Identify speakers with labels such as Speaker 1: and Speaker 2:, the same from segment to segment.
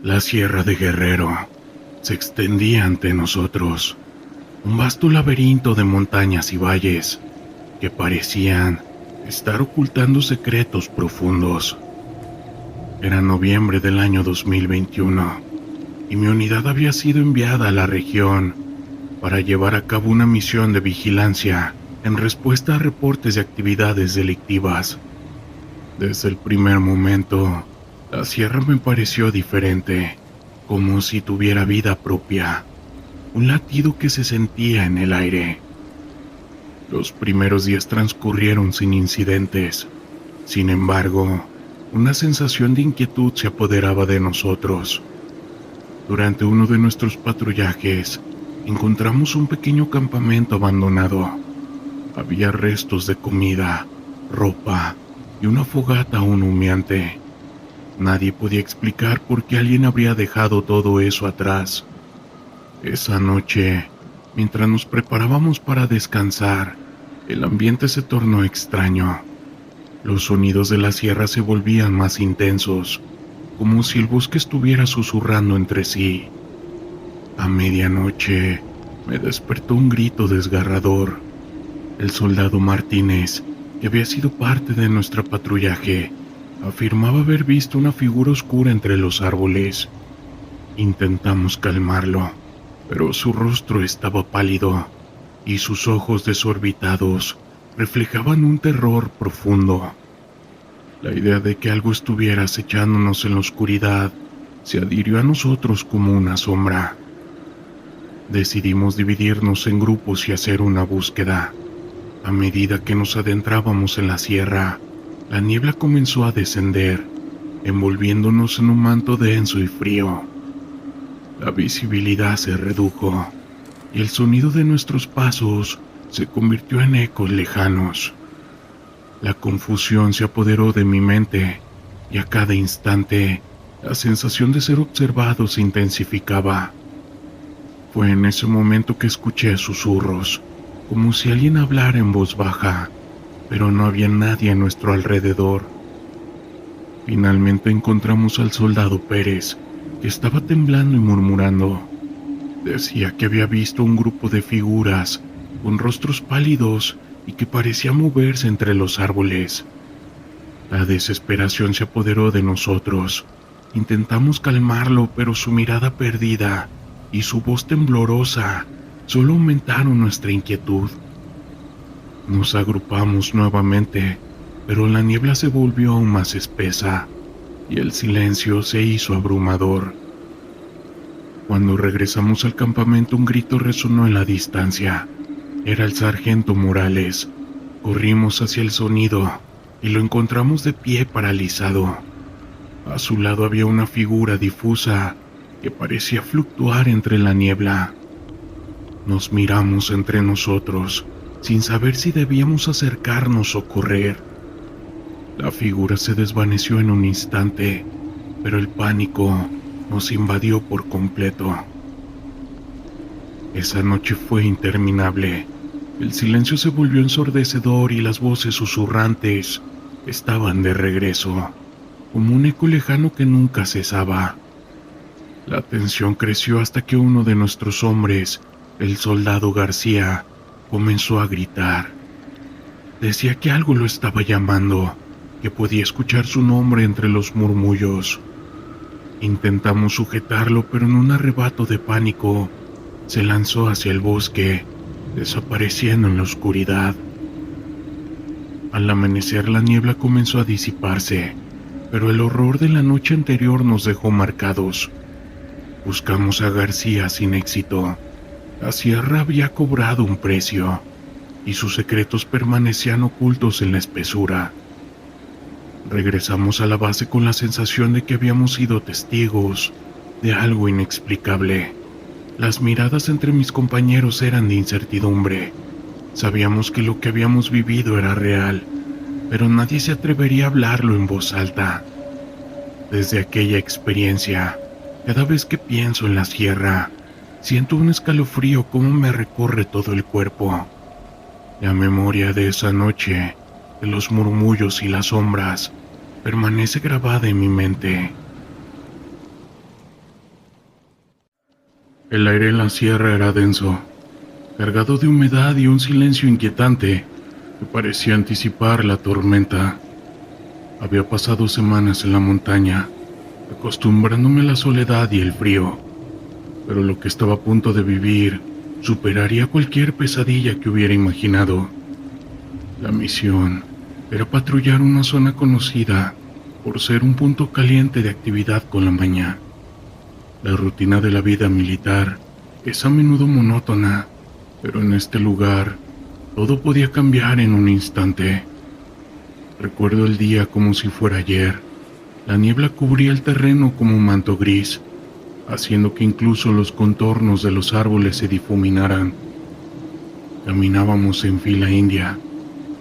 Speaker 1: La Sierra de Guerrero se extendía ante nosotros, un vasto laberinto de montañas y valles que parecían estar ocultando secretos profundos. Era noviembre del año 2021 y mi unidad había sido enviada a la región para llevar a cabo una misión de vigilancia en respuesta a reportes de actividades delictivas. Desde el primer momento, la sierra me pareció diferente, como si tuviera vida propia, un latido que se sentía en el aire. Los primeros días transcurrieron sin incidentes. Sin embargo, una sensación de inquietud se apoderaba de nosotros. Durante uno de nuestros patrullajes, encontramos un pequeño campamento abandonado. Había restos de comida, ropa y una fogata aún humeante. Nadie podía explicar por qué alguien habría dejado todo eso atrás. Esa noche, mientras nos preparábamos para descansar, el ambiente se tornó extraño. Los sonidos de la sierra se volvían más intensos, como si el bosque estuviera susurrando entre sí. A medianoche, me despertó un grito desgarrador. El soldado Martínez, que había sido parte de nuestro patrullaje, afirmaba haber visto una figura oscura entre los árboles. Intentamos calmarlo, pero su rostro estaba pálido y sus ojos desorbitados reflejaban un terror profundo. La idea de que algo estuviera acechándonos en la oscuridad se adhirió a nosotros como una sombra. Decidimos dividirnos en grupos y hacer una búsqueda. A medida que nos adentrábamos en la sierra, la niebla comenzó a descender, envolviéndonos en un manto denso y frío. La visibilidad se redujo y el sonido de nuestros pasos se convirtió en ecos lejanos. La confusión se apoderó de mi mente y a cada instante la sensación de ser observado se intensificaba. Fue en ese momento que escuché susurros, como si alguien hablara en voz baja, pero no había nadie a nuestro alrededor. Finalmente encontramos al soldado Pérez, que estaba temblando y murmurando. Decía que había visto un grupo de figuras con rostros pálidos y que parecía moverse entre los árboles. La desesperación se apoderó de nosotros. Intentamos calmarlo, pero su mirada perdida y su voz temblorosa solo aumentaron nuestra inquietud. Nos agrupamos nuevamente, pero la niebla se volvió aún más espesa y el silencio se hizo abrumador. Cuando regresamos al campamento, un grito resonó en la distancia. Era el sargento Morales. Corrimos hacia el sonido y lo encontramos de pie paralizado. A su lado había una figura difusa que parecía fluctuar entre la niebla. Nos miramos entre nosotros, sin saber si debíamos acercarnos o correr. La figura se desvaneció en un instante, pero el pánico nos invadió por completo. Esa noche fue interminable. El silencio se volvió ensordecedor y las voces susurrantes estaban de regreso, como un eco lejano que nunca cesaba. La tensión creció hasta que uno de nuestros hombres, el soldado García, comenzó a gritar. Decía que algo lo estaba llamando, que podía escuchar su nombre entre los murmullos. Intentamos sujetarlo, pero en un arrebato de pánico, se lanzó hacia el bosque, desapareciendo en la oscuridad. Al amanecer, la niebla comenzó a disiparse, pero el horror de la noche anterior nos dejó marcados. Buscamos a García sin éxito. La sierra había cobrado un precio, y sus secretos permanecían ocultos en la espesura. Regresamos a la base con la sensación de que habíamos sido testigos de algo inexplicable. Las miradas entre mis compañeros eran de incertidumbre. Sabíamos que lo que habíamos vivido era real, pero nadie se atrevería a hablarlo en voz alta. Desde aquella experiencia, cada vez que pienso en la sierra, siento un escalofrío como me recorre todo el cuerpo. La memoria de esa noche, de los murmullos y las sombras, permanece grabada en mi mente. El aire en la sierra era denso, cargado de humedad y un silencio inquietante que parecía anticipar la tormenta. Había pasado semanas en la montaña, acostumbrándome a la soledad y el frío, pero lo que estaba a punto de vivir superaría cualquier pesadilla que hubiera imaginado. La misión era patrullar una zona conocida por ser un punto caliente de actividad con la maña. La rutina de la vida militar es a menudo monótona, pero en este lugar todo podía cambiar en un instante. Recuerdo el día como si fuera ayer. La niebla cubría el terreno como un manto gris, haciendo que incluso los contornos de los árboles se difuminaran. Caminábamos en fila india,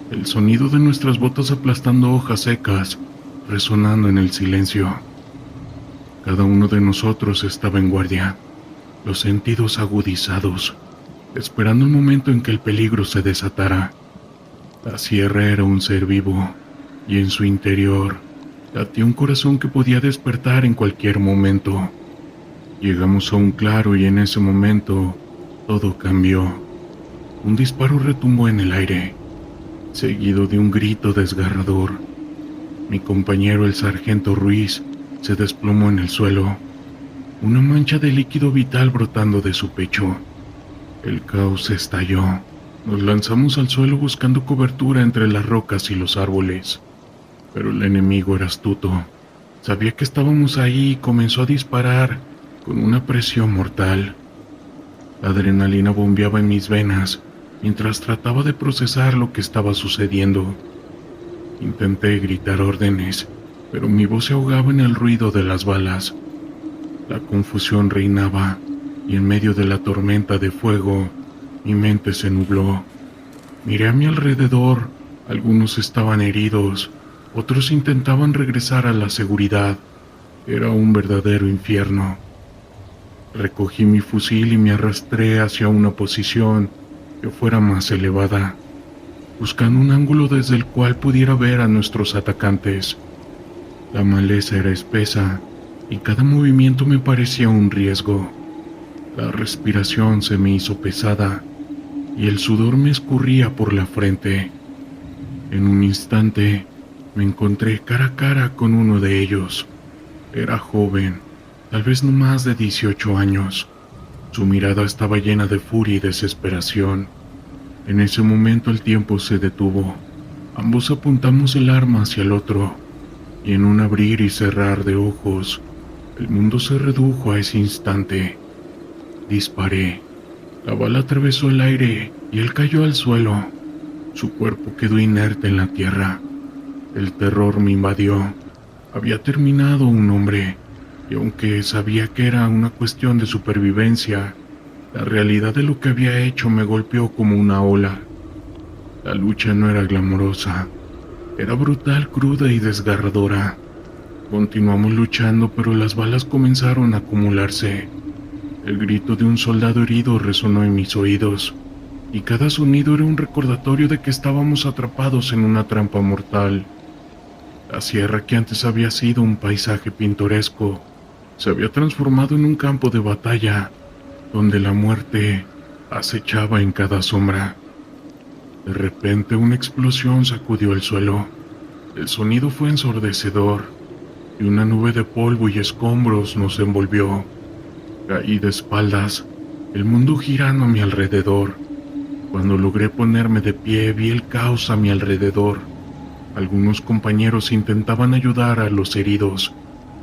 Speaker 1: el sonido de nuestras botas aplastando hojas secas, resonando en el silencio. Cada uno de nosotros estaba en guardia, los sentidos agudizados, esperando el momento en que el peligro se desatara. La sierra era un ser vivo, y en su interior latía un corazón que podía despertar en cualquier momento. Llegamos a un claro y en ese momento todo cambió. Un disparo retumbó en el aire, seguido de un grito desgarrador. Mi compañero, el sargento Ruiz, se desplomó en el suelo, una mancha de líquido vital brotando de su pecho. El caos estalló. Nos lanzamos al suelo buscando cobertura entre las rocas y los árboles. Pero el enemigo era astuto. Sabía que estábamos ahí y comenzó a disparar con una presión mortal. La adrenalina bombeaba en mis venas mientras trataba de procesar lo que estaba sucediendo. Intenté gritar órdenes, pero mi voz se ahogaba en el ruido de las balas. La confusión reinaba, y en medio de la tormenta de fuego, mi mente se nubló. Miré a mi alrededor. Algunos estaban heridos, otros intentaban regresar a la seguridad. Era un verdadero infierno. Recogí mi fusil y me arrastré hacia una posición que fuera más elevada, buscando un ángulo desde el cual pudiera ver a nuestros atacantes. La maleza era espesa y cada movimiento me parecía un riesgo. La respiración se me hizo pesada y el sudor me escurría por la frente. En un instante me encontré cara a cara con uno de ellos. Era joven, tal vez no más de 18 años. Su mirada estaba llena de furia y desesperación. En ese momento el tiempo se detuvo. Ambos apuntamos el arma hacia el otro, y en un abrir y cerrar de ojos, el mundo se redujo a ese instante. Disparé. La bala atravesó el aire y él cayó al suelo. Su cuerpo quedó inerte en la tierra. El terror me invadió. Había terminado un hombre, y aunque sabía que era una cuestión de supervivencia, la realidad de lo que había hecho me golpeó como una ola. La lucha no era glamorosa, era brutal, cruda y desgarradora. Continuamos luchando, pero las balas comenzaron a acumularse. El grito de un soldado herido resonó en mis oídos, y cada sonido era un recordatorio de que estábamos atrapados en una trampa mortal. La sierra, que antes había sido un paisaje pintoresco, se había transformado en un campo de batalla, donde la muerte acechaba en cada sombra. De repente una explosión sacudió el suelo. El sonido fue ensordecedor, y una nube de polvo y escombros nos envolvió. Caí de espaldas, el mundo girando a mi alrededor. Cuando logré ponerme de pie, vi el caos a mi alrededor. Algunos compañeros intentaban ayudar a los heridos,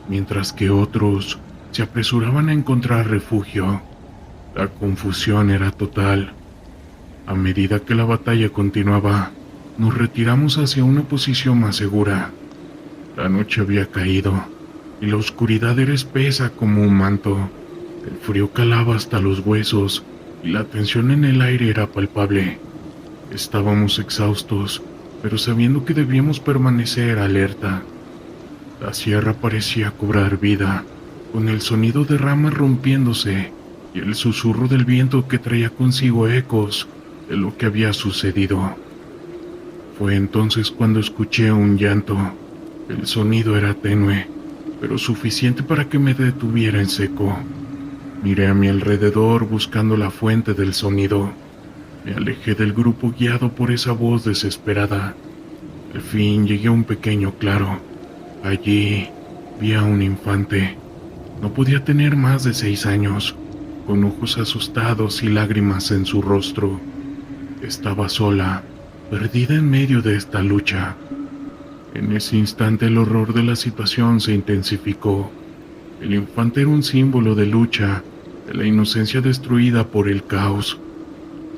Speaker 1: mientras que otros se apresuraban a encontrar refugio. La confusión era total. A medida que la batalla continuaba, nos retiramos hacia una posición más segura. La noche había caído, y la oscuridad era espesa como un manto. El frío calaba hasta los huesos, y la tensión en el aire era palpable. Estábamos exhaustos, pero sabiendo que debíamos permanecer alerta. La sierra parecía cobrar vida, con el sonido de ramas rompiéndose y el susurro del viento que traía consigo ecos de lo que había sucedido. Fue entonces cuando escuché un llanto. El sonido era tenue, pero suficiente para que me detuviera en seco. Miré a mi alrededor buscando la fuente del sonido. Me alejé del grupo guiado por esa voz desesperada. Al fin llegué a un pequeño claro. Allí vi a un infante. No podía tener más de 6 años, con ojos asustados y lágrimas en su rostro. Estaba sola, perdida en medio de esta lucha. En ese instante el horror de la situación se intensificó. El infante era un símbolo de lucha, de la inocencia destruida por el caos.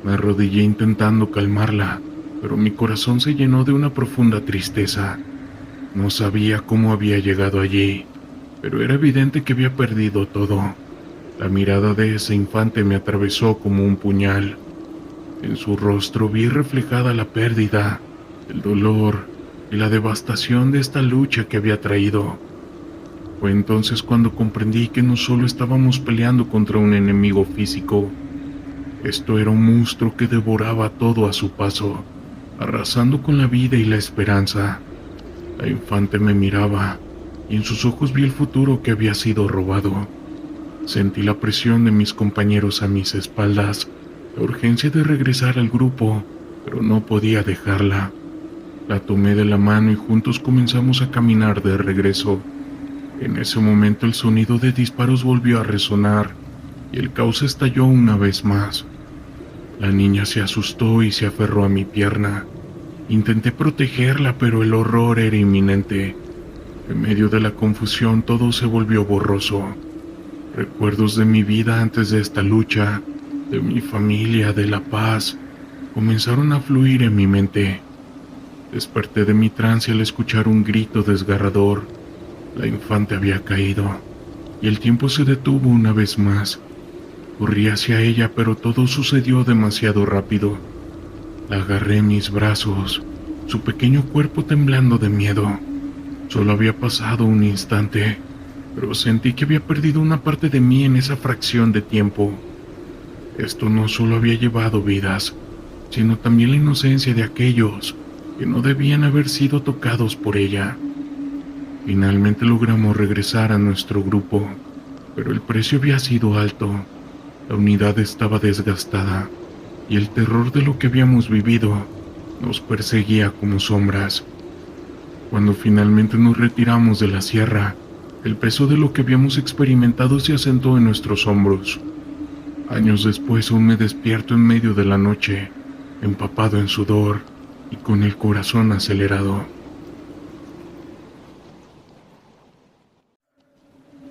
Speaker 1: Me arrodillé intentando calmarla, pero mi corazón se llenó de una profunda tristeza. No sabía cómo había llegado allí, pero era evidente que había perdido todo. La mirada de ese infante me atravesó como un puñal. En su rostro vi reflejada la pérdida, el dolor y la devastación de esta lucha que había traído. Fue entonces cuando comprendí que no solo estábamos peleando contra un enemigo físico. Esto era un monstruo que devoraba todo a su paso, arrasando con la vida y la esperanza. La infante me miraba, y en sus ojos vi el futuro que había sido robado. Sentí la presión de mis compañeros a mis espaldas, la urgencia de regresar al grupo, pero no podía dejarla. La tomé de la mano y juntos comenzamos a caminar de regreso. En ese momento el sonido de disparos volvió a resonar, y el caos estalló una vez más. La niña se asustó y se aferró a mi pierna. Intenté protegerla, pero el horror era inminente. En medio de la confusión todo se volvió borroso. Recuerdos de mi vida antes de esta lucha, de mi familia, de la paz, comenzaron a fluir en mi mente. Desperté de mi trance al escuchar un grito desgarrador. La infante había caído, y el tiempo se detuvo una vez más. Corrí hacia ella, pero todo sucedió demasiado rápido. La agarré en mis brazos, su pequeño cuerpo temblando de miedo. Solo había pasado un instante, pero sentí que había perdido una parte de mí en esa fracción de tiempo. Esto no solo había llevado vidas, sino también la inocencia de aquellos que no debían haber sido tocados por ella. Finalmente logramos regresar a nuestro grupo, pero el precio había sido alto. La unidad estaba desgastada, y el terror de lo que habíamos vivido nos perseguía como sombras. Cuando finalmente nos retiramos de la sierra, el peso de lo que habíamos experimentado se asentó en nuestros hombros. Años después aún me despierto en medio de la noche, empapado en sudor y con el corazón acelerado.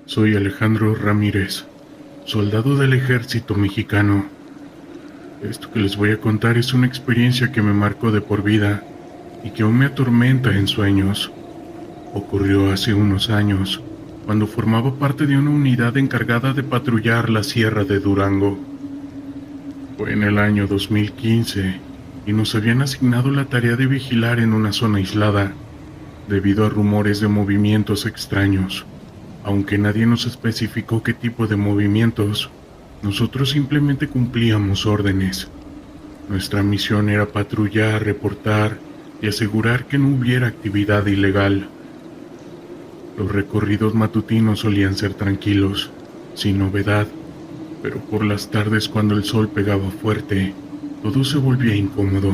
Speaker 1: Soy Alejandro Ramírez, soldado del ejército mexicano. Esto que les voy a contar es una experiencia que me marcó de por vida y que aún me atormenta en sueños. Ocurrió hace unos años, cuando formaba parte de una unidad encargada de patrullar la sierra de Durango. Fue en el año 2015 y nos habían asignado la tarea de vigilar en una zona aislada, debido a rumores de movimientos extraños. Aunque nadie nos especificó qué tipo de movimientos, nosotros simplemente cumplíamos órdenes. Nuestra misión era patrullar, reportar y asegurar que no hubiera actividad ilegal. Los recorridos matutinos solían ser tranquilos, sin novedad, pero por las tardes cuando el sol pegaba fuerte, todo se volvía incómodo,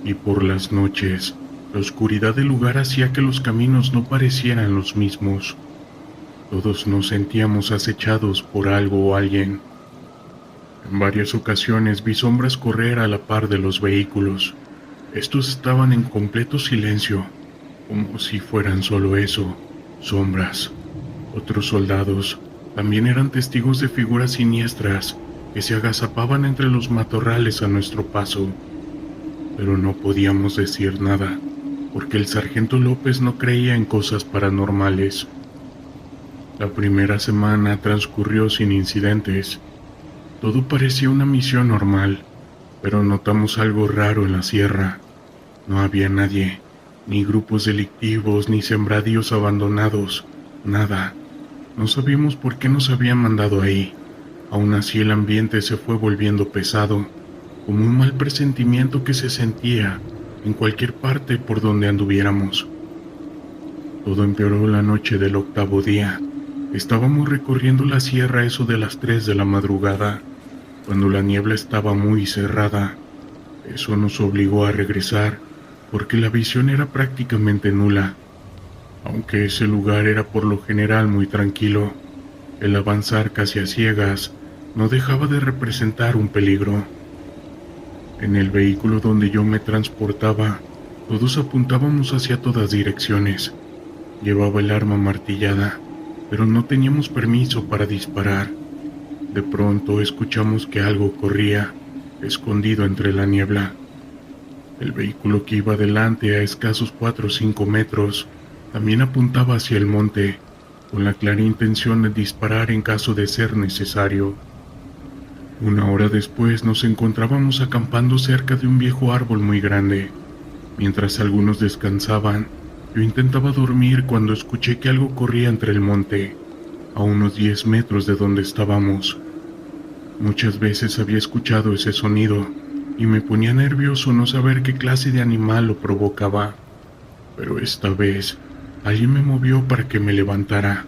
Speaker 1: y por las noches, la oscuridad del lugar hacía que los caminos no parecieran los mismos. Todos nos sentíamos acechados por algo o alguien. En varias ocasiones vi sombras correr a la par de los vehículos. Estos estaban en completo silencio, como si fueran solo eso, sombras. Otros soldados también eran testigos de figuras siniestras que se agazapaban entre los matorrales a nuestro paso. Pero no podíamos decir nada, porque el sargento López no creía en cosas paranormales. La primera semana transcurrió sin incidentes. Todo parecía una misión normal, pero notamos algo raro en la sierra. No había nadie, ni grupos delictivos, ni sembradíos abandonados, nada. No sabíamos por qué nos habían mandado ahí. Aún así el ambiente se fue volviendo pesado, como un mal presentimiento que se sentía en cualquier parte por donde anduviéramos. Todo empeoró la noche del 8º día. Estábamos recorriendo la sierra a eso de las 3 de la madrugada, cuando la niebla estaba muy cerrada. Eso nos obligó a regresar, porque la visión era prácticamente nula. Aunque ese lugar era por lo general muy tranquilo, el avanzar casi a ciegas no dejaba de representar un peligro. En el vehículo donde yo me transportaba, todos apuntábamos hacia todas direcciones. Llevaba el arma martillada, pero no teníamos permiso para disparar. De pronto escuchamos que algo corría, escondido entre la niebla. El vehículo que iba delante a escasos 4 o 5 metros también apuntaba hacia el monte, con la clara intención de disparar en caso de ser necesario. Una hora después nos encontrábamos acampando cerca de un viejo árbol muy grande. Mientras algunos descansaban, yo intentaba dormir cuando escuché que algo corría entre el monte, a unos 10 metros de donde estábamos. Muchas veces había escuchado ese sonido y me ponía nervioso no saber qué clase de animal lo provocaba. Pero esta vez, alguien me movió para que me levantara.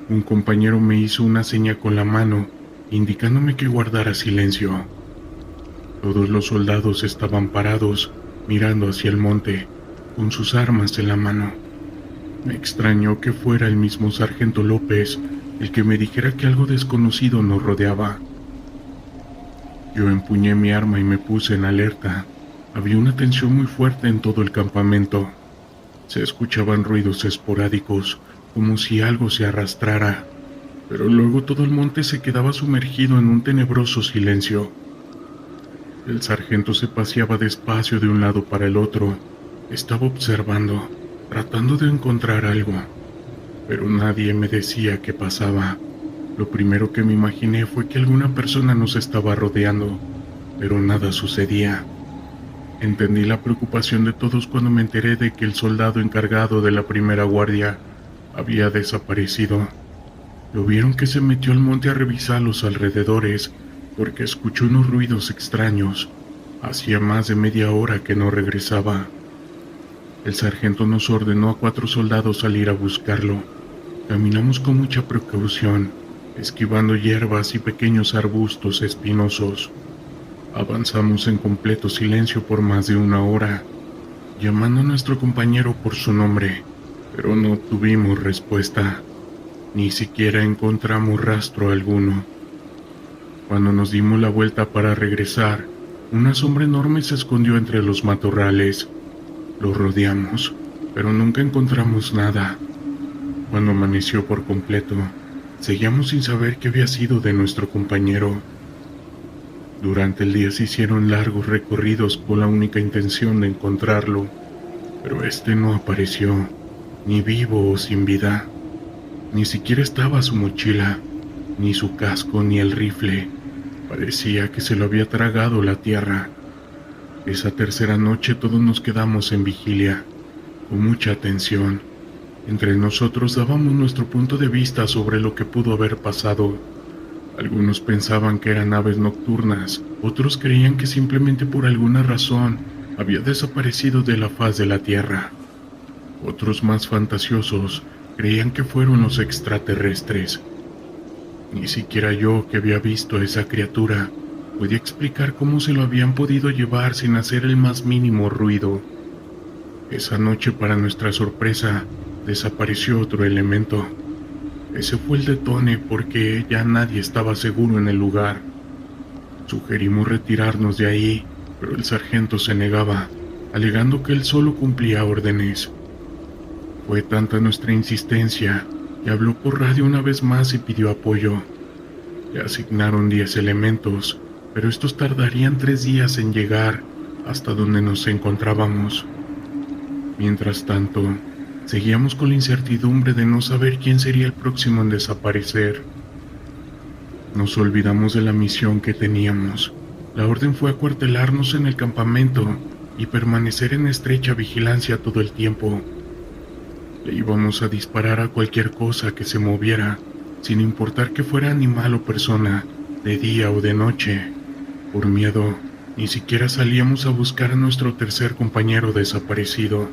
Speaker 1: Un compañero me hizo una seña con la mano, indicándome que guardara silencio. Todos los soldados estaban parados, mirando hacia el monte, con sus armas en la mano. Me extrañó que fuera el mismo sargento López el que me dijera que algo desconocido nos rodeaba. Yo empuñé mi arma y me puse en alerta. Había una tensión muy fuerte en todo el campamento. Se escuchaban ruidos esporádicos, como si algo se arrastrara, pero luego todo el monte se quedaba sumergido en un tenebroso silencio. El sargento se paseaba despacio de un lado para el otro. Estaba observando, tratando de encontrar algo, pero nadie me decía qué pasaba. Lo primero que me imaginé fue que alguna persona nos estaba rodeando, pero nada sucedía. Entendí la preocupación de todos cuando me enteré de que el soldado encargado de la primera guardia había desaparecido. Lo vieron que se metió al monte a revisar los alrededores porque escuchó unos ruidos extraños. Hacía más de media hora que no regresaba. El sargento nos ordenó a 4 soldados salir a buscarlo. Caminamos con mucha precaución, esquivando hierbas y pequeños arbustos espinosos. Avanzamos en completo silencio por más de 1 hora, llamando a nuestro compañero por su nombre, pero no tuvimos respuesta. Ni siquiera encontramos rastro alguno. Cuando nos dimos la vuelta para regresar, una sombra enorme se escondió entre los matorrales. Lo rodeamos, pero nunca encontramos nada. Cuando amaneció por completo, seguíamos sin saber qué había sido de nuestro compañero. Durante el día se hicieron largos recorridos con la única intención de encontrarlo, pero este no apareció, ni vivo o sin vida. Ni siquiera estaba su mochila, ni su casco, ni el rifle. Parecía que se lo había tragado la tierra. Esa tercera noche todos nos quedamos en vigilia, con mucha atención. Entre nosotros dábamos nuestro punto de vista sobre lo que pudo haber pasado. Algunos pensaban que eran aves nocturnas, otros creían que simplemente por alguna razón había desaparecido de la faz de la tierra. Otros más fantasiosos creían que fueron los extraterrestres. Ni siquiera yo, que había visto a esa criatura, podía explicar cómo se lo habían podido llevar sin hacer el más mínimo ruido. Esa noche, para nuestra sorpresa, desapareció otro elemento. Ese fue el detone porque ya nadie estaba seguro en el lugar. Sugerimos retirarnos de ahí, pero el sargento se negaba, alegando que él solo cumplía órdenes. Fue tanta nuestra insistencia que habló por radio una vez más y pidió apoyo. Le asignaron 10 elementos, pero estos tardarían 3 días en llegar hasta donde nos encontrábamos. Mientras tanto, seguíamos con la incertidumbre de no saber quién sería el próximo en desaparecer. Nos olvidamos de la misión que teníamos. La orden fue acuartelarnos en el campamento y permanecer en estrecha vigilancia todo el tiempo. Le íbamos a disparar a cualquier cosa que se moviera, sin importar que fuera animal o persona, de día o de noche. Por miedo, ni siquiera salíamos a buscar a nuestro tercer compañero desaparecido.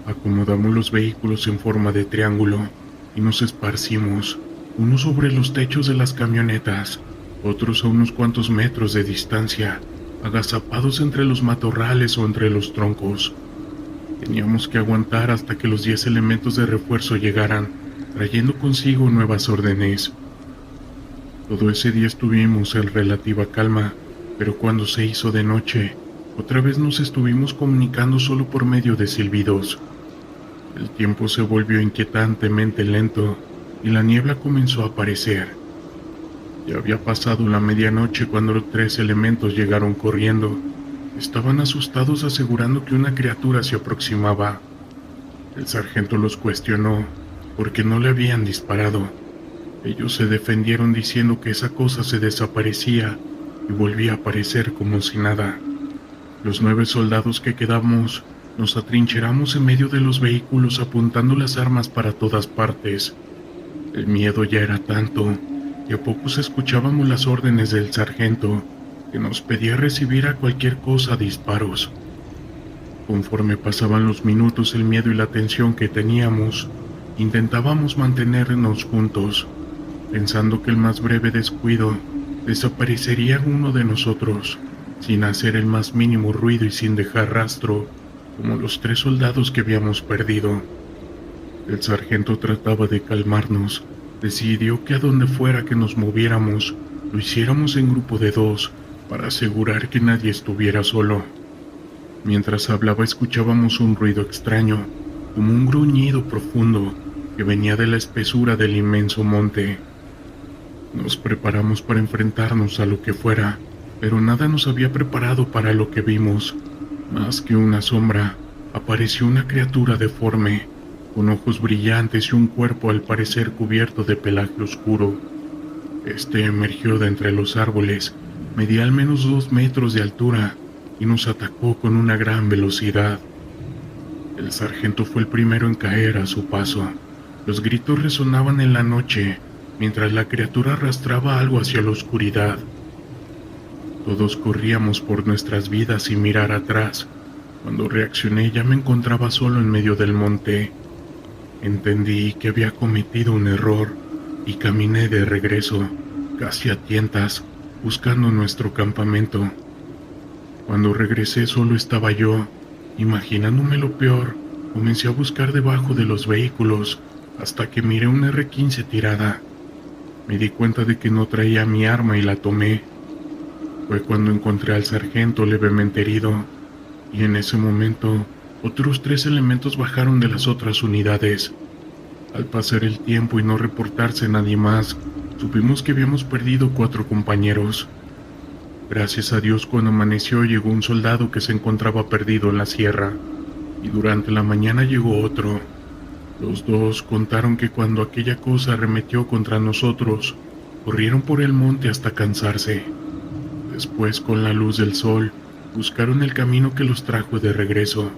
Speaker 1: Acomodamos los vehículos en forma de triángulo, y nos esparcimos, unos sobre los techos de las camionetas, otros a unos cuantos metros de distancia, agazapados entre los matorrales o entre los troncos. Teníamos que aguantar hasta que los 10 elementos de refuerzo llegaran, trayendo consigo nuevas órdenes. Todo ese día estuvimos en relativa calma, pero cuando se hizo de noche, otra vez nos estuvimos comunicando solo por medio de silbidos. El tiempo se volvió inquietantemente lento y la niebla comenzó a aparecer. Ya había pasado la medianoche cuando los 3 elementos llegaron corriendo. Estaban asustados asegurando que una criatura se aproximaba. El sargento los cuestionó porque no le habían disparado. Ellos se defendieron diciendo que esa cosa se desaparecía y volvía a aparecer como si nada. Los 9 soldados que quedamos nos atrincheramos en medio de los vehículos apuntando las armas para todas partes. El miedo ya era tanto que a poco escuchábamos las órdenes del sargento, que nos pedía recibir a cualquier cosa disparos. Conforme pasaban los minutos, el miedo y la tensión que teníamos, intentábamos mantenernos juntos, pensando que el más breve descuido desaparecería uno de nosotros, sin hacer el más mínimo ruido y sin dejar rastro, como los 3 soldados que habíamos perdido. El sargento trataba de calmarnos. Decidió que a donde fuera que nos moviéramos, lo hiciéramos en grupo de 2, para asegurar que nadie estuviera solo. Mientras hablaba escuchábamos un ruido extraño, como un gruñido profundo, que venía de la espesura del inmenso monte. Nos preparamos para enfrentarnos a lo que fuera, pero nada nos había preparado para lo que vimos. Más que una sombra, apareció una criatura deforme, con ojos brillantes y un cuerpo al parecer cubierto de pelaje oscuro. Este emergió de entre los árboles, medía al menos 2 metros de altura y nos atacó con una gran velocidad. El sargento fue el primero en caer a su paso. Los gritos resonaban en la noche, mientras la criatura arrastraba algo hacia la oscuridad. Todos corríamos por nuestras vidas sin mirar atrás. Cuando reaccioné ya me encontraba solo en medio del monte. Entendí que había cometido un error y caminé de regreso, casi a tientas, buscando nuestro campamento. Cuando regresé solo estaba yo. Imaginándome lo peor, comencé a buscar debajo de los vehículos hasta que miré una R-15 tirada. Me di cuenta de que no traía mi arma y la tomé. Fue cuando encontré al sargento levemente herido, y en ese momento otros 3 elementos bajaron de las otras unidades. Al pasar el tiempo y no reportarse nadie más, supimos que habíamos perdido 4 compañeros. Gracias a Dios, cuando amaneció llegó un soldado que se encontraba perdido en la sierra, y durante la mañana llegó otro. Los 2 contaron que cuando aquella cosa arremetió contra nosotros, corrieron por el monte hasta cansarse. Después, con la luz del sol, buscaron el camino que los trajo de regreso.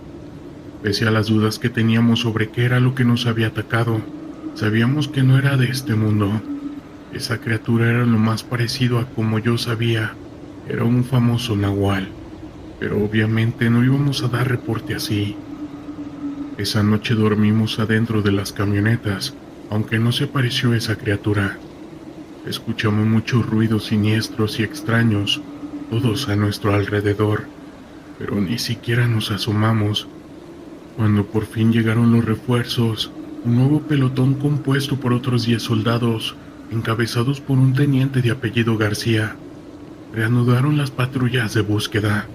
Speaker 1: Pese a las dudas que teníamos sobre qué era lo que nos había atacado, sabíamos que no era de este mundo. Esa criatura era lo más parecido a como yo sabía, era un famoso nahual, pero obviamente no íbamos a dar reporte así. Esa noche dormimos adentro de las camionetas, aunque no se apareció esa criatura. Escuchamos muchos ruidos siniestros y extraños, todos a nuestro alrededor, pero ni siquiera nos asomamos. Cuando por fin llegaron los refuerzos, un nuevo pelotón compuesto por otros 10 soldados, encabezados por un teniente de apellido García, reanudaron las patrullas de búsqueda.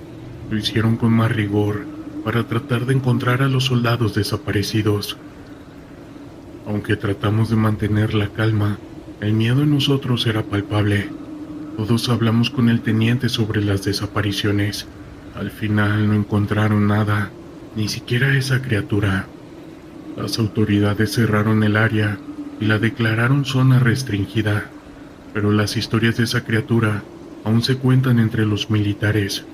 Speaker 1: Lo hicieron con más rigor para tratar de encontrar a los soldados desaparecidos. Aunque tratamos de mantener la calma, el miedo en nosotros era palpable. Todos hablamos con el teniente sobre las desapariciones. Al final no encontraron nada, ni siquiera esa criatura. Las autoridades cerraron el área y la declararon zona restringida, pero las historias de esa criatura aún se cuentan entre los militares.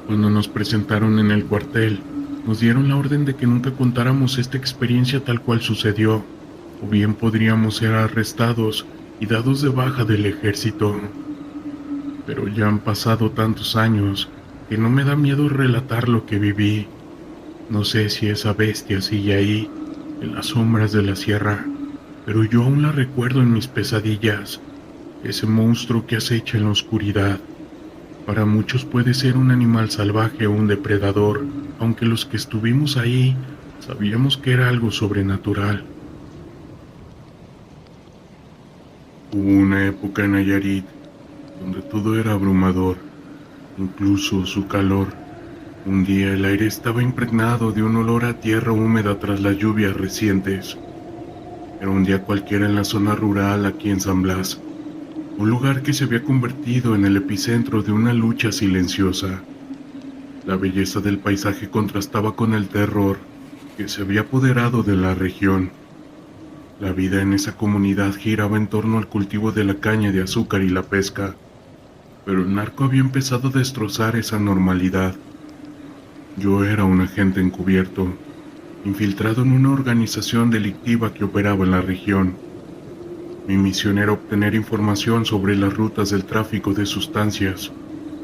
Speaker 1: Cuando nos presentaron en el cuartel, nos dieron la orden de que nunca contáramos esta experiencia tal cual sucedió, o bien podríamos ser arrestados y dados de baja del ejército. Pero ya han pasado tantos años que no me da miedo relatar lo que viví. No sé si esa bestia sigue ahí, en las sombras de la sierra, pero yo aún la recuerdo en mis pesadillas, ese monstruo que acecha en la oscuridad. Para muchos puede ser un animal salvaje o un depredador, aunque los que estuvimos ahí sabíamos que era algo sobrenatural. Hubo una época en Nayarit donde todo era abrumador, incluso su calor. Un día el aire estaba impregnado de un olor a tierra húmeda tras las lluvias recientes. Era un día cualquiera en la zona rural aquí en San Blas, un lugar que se había convertido en el epicentro de una lucha silenciosa. La belleza del paisaje contrastaba con el terror que se había apoderado de la región. La vida en esa comunidad giraba en torno al cultivo de la caña de azúcar y la pesca, pero el narco había empezado a destrozar esa normalidad. Yo era un agente encubierto, infiltrado en una organización delictiva que operaba en la región. Mi misión era obtener información sobre las rutas del tráfico de sustancias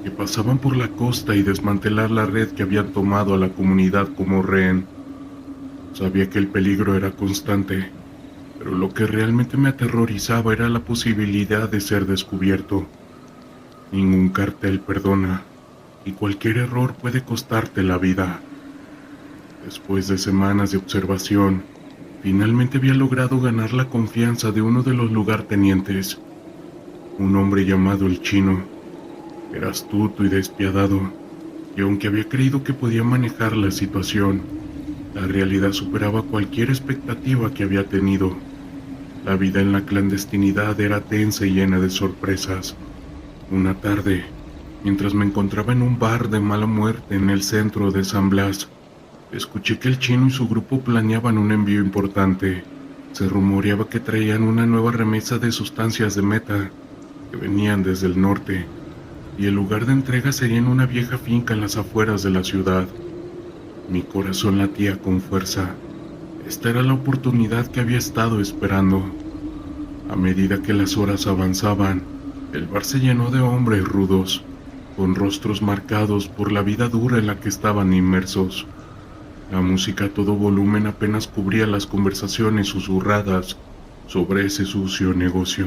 Speaker 1: que pasaban por la costa y desmantelar la red que habían tomado a la comunidad como rehén. Sabía que el peligro era constante, pero lo que realmente me aterrorizaba era la posibilidad de ser descubierto. Ningún cartel perdona, y cualquier error puede costarte la vida. Después de semanas de observación, finalmente había logrado ganar la confianza de uno de los lugartenientes, un hombre llamado el Chino. Era astuto y despiadado, y aunque había creído que podía manejar la situación, la realidad superaba cualquier expectativa que había tenido. La vida en la clandestinidad era tensa y llena de sorpresas. Una tarde, mientras me encontraba en un bar de mala muerte en el centro de San Blas, escuché que el Chino y su grupo planeaban un envío importante. Se rumoreaba que traían una nueva remesa de sustancias de meta que venían desde el norte, y el lugar de entrega sería en una vieja finca en las afueras de la ciudad. Mi corazón latía con fuerza. Esta era la oportunidad que había estado esperando. A medida que las horas avanzaban, el bar se llenó de hombres rudos, con rostros marcados por la vida dura en la que estaban inmersos. La música a todo volumen apenas cubría las conversaciones susurradas sobre ese sucio negocio.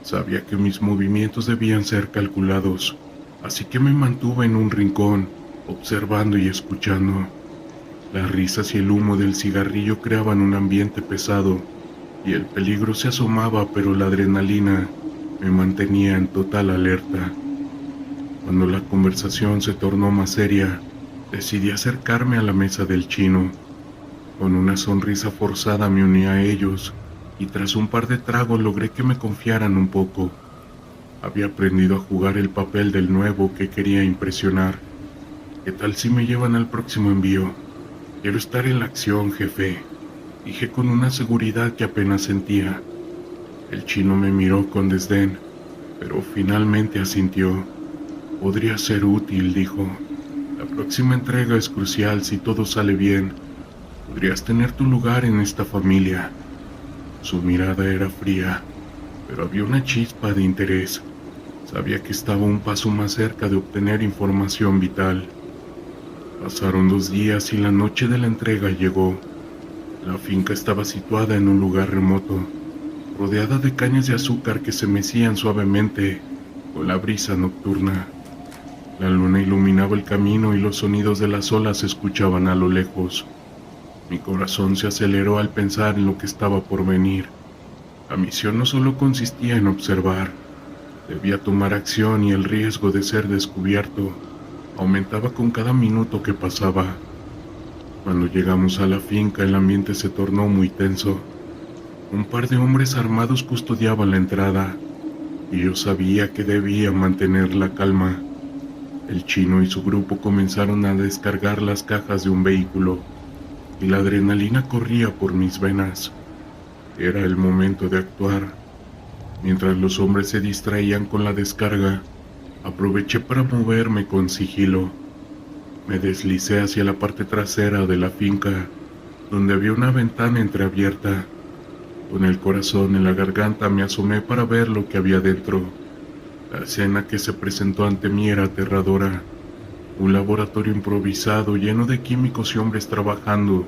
Speaker 1: Sabía que mis movimientos debían ser calculados, así que me mantuve en un rincón, observando y escuchando. Las risas y el humo del cigarrillo creaban un ambiente pesado, y el peligro se asomaba, pero la adrenalina me mantenía en total alerta. Cuando la conversación se tornó más seria, decidí acercarme a la mesa del Chino. Con una sonrisa forzada me uní a ellos, y tras un par de tragos logré que me confiaran un poco. Había aprendido a jugar el papel del nuevo que quería impresionar. ¿Qué tal si me llevan al próximo envío? Quiero estar en la acción, jefe, dije con una seguridad que apenas sentía. El Chino me miró con desdén, pero finalmente asintió. Podría ser útil, dijo. La próxima entrega es crucial. Si todo sale bien, podrías tener tu lugar en esta familia. Su mirada era fría, pero había una chispa de interés. Sabía que estaba un paso más cerca de obtener información vital. Pasaron 2 días y la noche de la entrega llegó. La finca estaba situada en un lugar remoto, rodeada de cañas de azúcar que se mecían suavemente con la brisa nocturna. La luna iluminaba el camino y los sonidos de las olas se escuchaban a lo lejos. Mi corazón se aceleró al pensar en lo que estaba por venir. La misión no solo consistía en observar, debía tomar acción, y el riesgo de ser descubierto aumentaba con cada minuto que pasaba. Cuando llegamos a la finca, el ambiente se tornó muy tenso. Un par de hombres armados custodiaban la entrada, y yo sabía que debía mantener la calma. El Chino y su grupo comenzaron a descargar las cajas de un vehículo, y la adrenalina corría por mis venas. Era el momento de actuar. Mientras los hombres se distraían con la descarga, aproveché para moverme con sigilo. Me deslicé hacia la parte trasera de la finca, donde había una ventana entreabierta. Con el corazón en la garganta me asomé para ver lo que había dentro. La escena que se presentó ante mí era aterradora. Un laboratorio improvisado lleno de químicos y hombres trabajando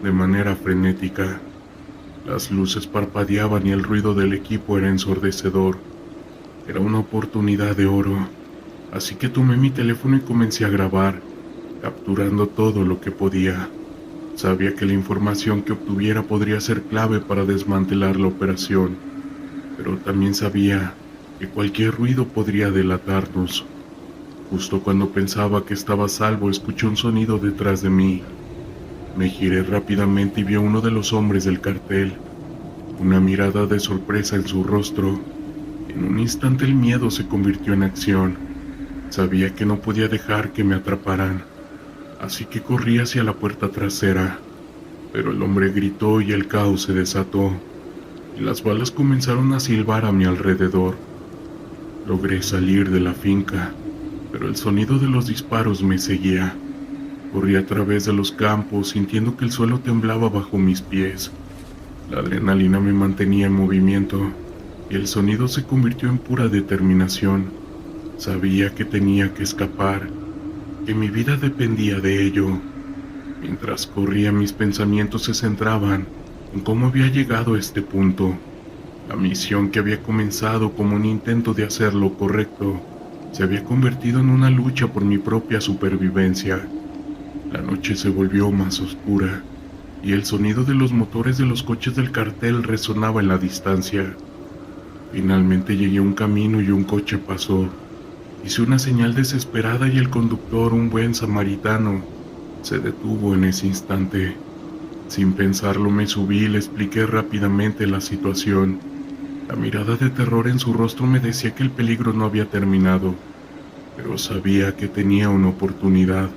Speaker 1: de manera frenética. Las luces parpadeaban y el ruido del equipo era ensordecedor. Era una oportunidad de oro, así que tomé mi teléfono y comencé a grabar, capturando todo lo que podía. Sabía que la información que obtuviera podría ser clave para desmantelar la operación, pero también sabía que cualquier ruido podría delatarnos. Justo cuando pensaba que estaba a salvo, escuché un sonido detrás de mí. Me giré rápidamente y vi a uno de los hombres del cartel, una mirada de sorpresa en su rostro. En un instante el miedo se convirtió en acción. Sabía que no podía dejar que me atraparan, así que corrí hacia la puerta trasera, pero el hombre gritó y el caos se desató, y las balas comenzaron a silbar a mi alrededor. Logré salir de la finca, pero el sonido de los disparos me seguía. Corrí a través de los campos, sintiendo que el suelo temblaba bajo mis pies. La adrenalina me mantenía en movimiento, y el sonido se convirtió en pura determinación. Sabía que tenía que escapar, que mi vida dependía de ello. Mientras corría, mis pensamientos se centraban en cómo había llegado a este punto. La misión que había comenzado como un intento de hacer lo correcto se había convertido en una lucha por mi propia supervivencia. La noche se volvió más oscura y el sonido de los motores de los coches del cartel resonaba en la distancia. Finalmente llegué a un camino y un coche pasó. Hice una señal desesperada y el conductor, un buen samaritano, se detuvo en ese instante. Sin pensarlo me subí y le expliqué rápidamente la situación. La mirada de terror en su rostro me decía que el peligro no había terminado, pero sabía que tenía una oportunidad.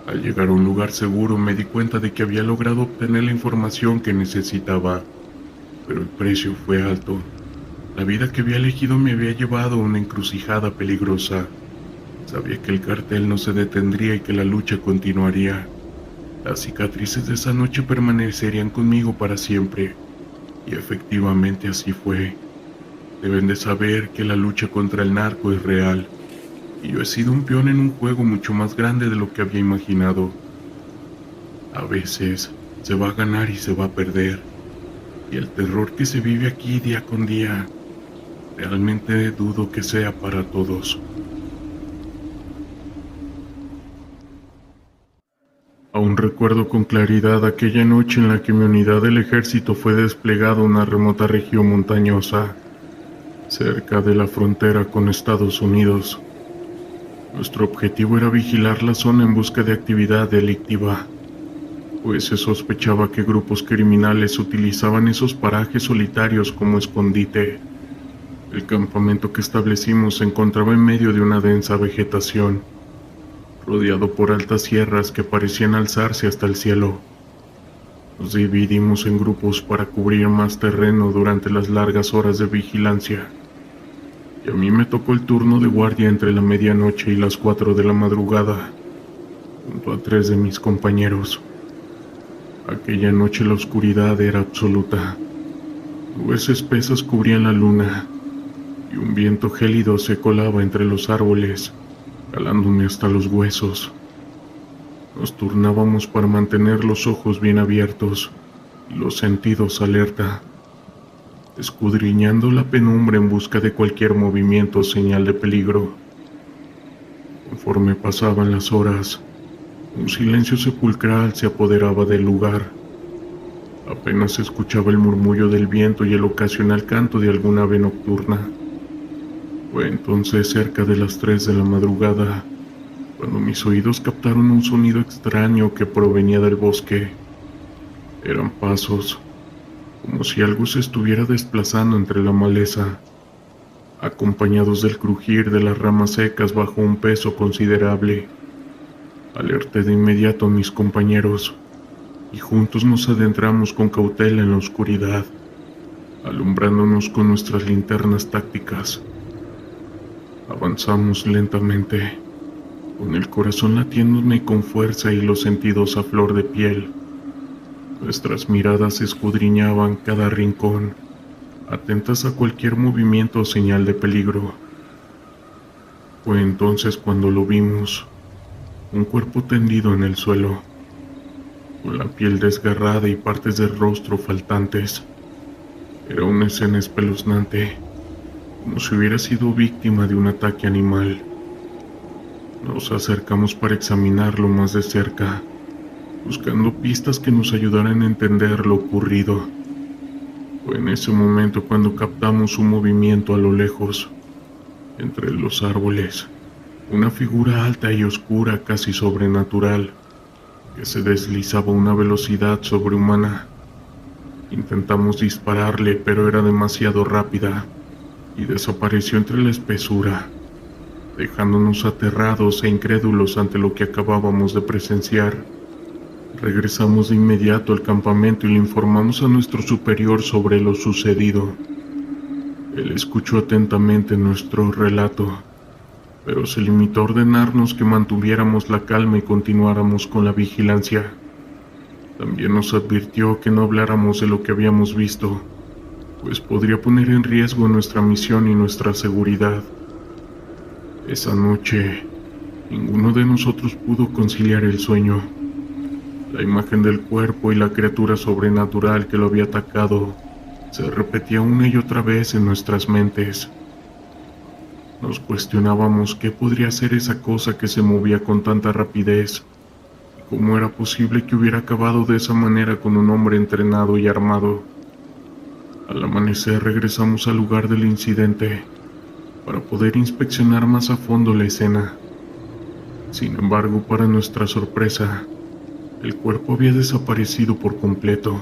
Speaker 1: Al llegar a un lugar seguro me di cuenta de que había logrado obtener la información que necesitaba, pero el precio fue alto. La vida que había elegido me había llevado a una encrucijada peligrosa. Sabía que el cartel no se detendría y que la lucha continuaría. Las cicatrices de esa noche permanecerían conmigo para siempre, y efectivamente así fue. Deben de saber que la lucha contra el narco es real, y yo he sido un peón en un juego mucho más grande de lo que había imaginado. A veces se va a ganar y se va a perder, y el terror que se vive aquí día con día, realmente dudo que sea para todos. Aún recuerdo con claridad aquella noche en la que mi unidad del ejército fue desplegada a una remota región montañosa, cerca de la frontera con Estados Unidos. Nuestro objetivo era vigilar la zona en busca de actividad delictiva, pues se sospechaba que grupos criminales utilizaban esos parajes solitarios como escondite. El campamento que establecimos se encontraba en medio de una densa vegetación, rodeado por altas sierras que parecían alzarse hasta el cielo. Nos dividimos en grupos para cubrir más terreno durante las largas horas de vigilancia, y a mí me tocó el turno de guardia entre la medianoche y las 4 de la madrugada, junto a 3 de mis compañeros. Aquella noche la oscuridad era absoluta. Nubes espesas cubrían la luna, y un viento gélido se colaba entre los árboles, calándome hasta los huesos. Nos turnábamos para mantener los ojos bien abiertos y los sentidos alerta, escudriñando la penumbra en busca de cualquier movimiento o señal de peligro. Conforme pasaban las horas, un silencio sepulcral se apoderaba del lugar. Apenas se escuchaba el murmullo del viento y el ocasional canto de alguna ave nocturna. Fue entonces cerca de las 3 de la madrugada, cuando mis oídos captaron un sonido extraño que provenía del bosque. Eran pasos, como si algo se estuviera desplazando entre la maleza, acompañados del crujir de las ramas secas bajo un peso considerable. Alerté de inmediato a mis compañeros, y juntos nos adentramos con cautela en la oscuridad, alumbrándonos con nuestras linternas tácticas. Avanzamos lentamente, con el corazón latiéndome con fuerza y los sentidos a flor de piel. Nuestras miradas escudriñaban cada rincón, atentas a cualquier movimiento o señal de peligro. Fue entonces cuando lo vimos, un cuerpo tendido en el suelo, con la piel desgarrada y partes del rostro faltantes. Era una escena espeluznante, como si hubiera sido víctima de un ataque animal. Nos acercamos para examinarlo más de cerca, buscando pistas que nos ayudaran a entender lo ocurrido. Fue en ese momento cuando captamos un movimiento a lo lejos, entre los árboles, una figura alta y oscura, casi sobrenatural, que se deslizaba a una velocidad sobrehumana. Intentamos dispararle, pero era demasiado rápida y desapareció entre la espesura, dejándonos aterrados e incrédulos ante lo que acabábamos de presenciar. Regresamos de inmediato al campamento y le informamos a nuestro superior sobre lo sucedido. Él escuchó atentamente nuestro relato, pero se limitó a ordenarnos que mantuviéramos la calma y continuáramos con la vigilancia. También nos advirtió que no habláramos de lo que habíamos visto, pues podría poner en riesgo nuestra misión y nuestra seguridad. Esa noche, ninguno de nosotros pudo conciliar el sueño. La imagen del cuerpo y la criatura sobrenatural que lo había atacado se repetía una y otra vez en nuestras mentes. Nos cuestionábamos qué podría ser esa cosa que se movía con tanta rapidez, y cómo era posible que hubiera acabado de esa manera con un hombre entrenado y armado. Al amanecer regresamos al lugar del incidente para poder inspeccionar más a fondo la escena. Sin embargo, para nuestra sorpresa, el cuerpo había desaparecido por completo.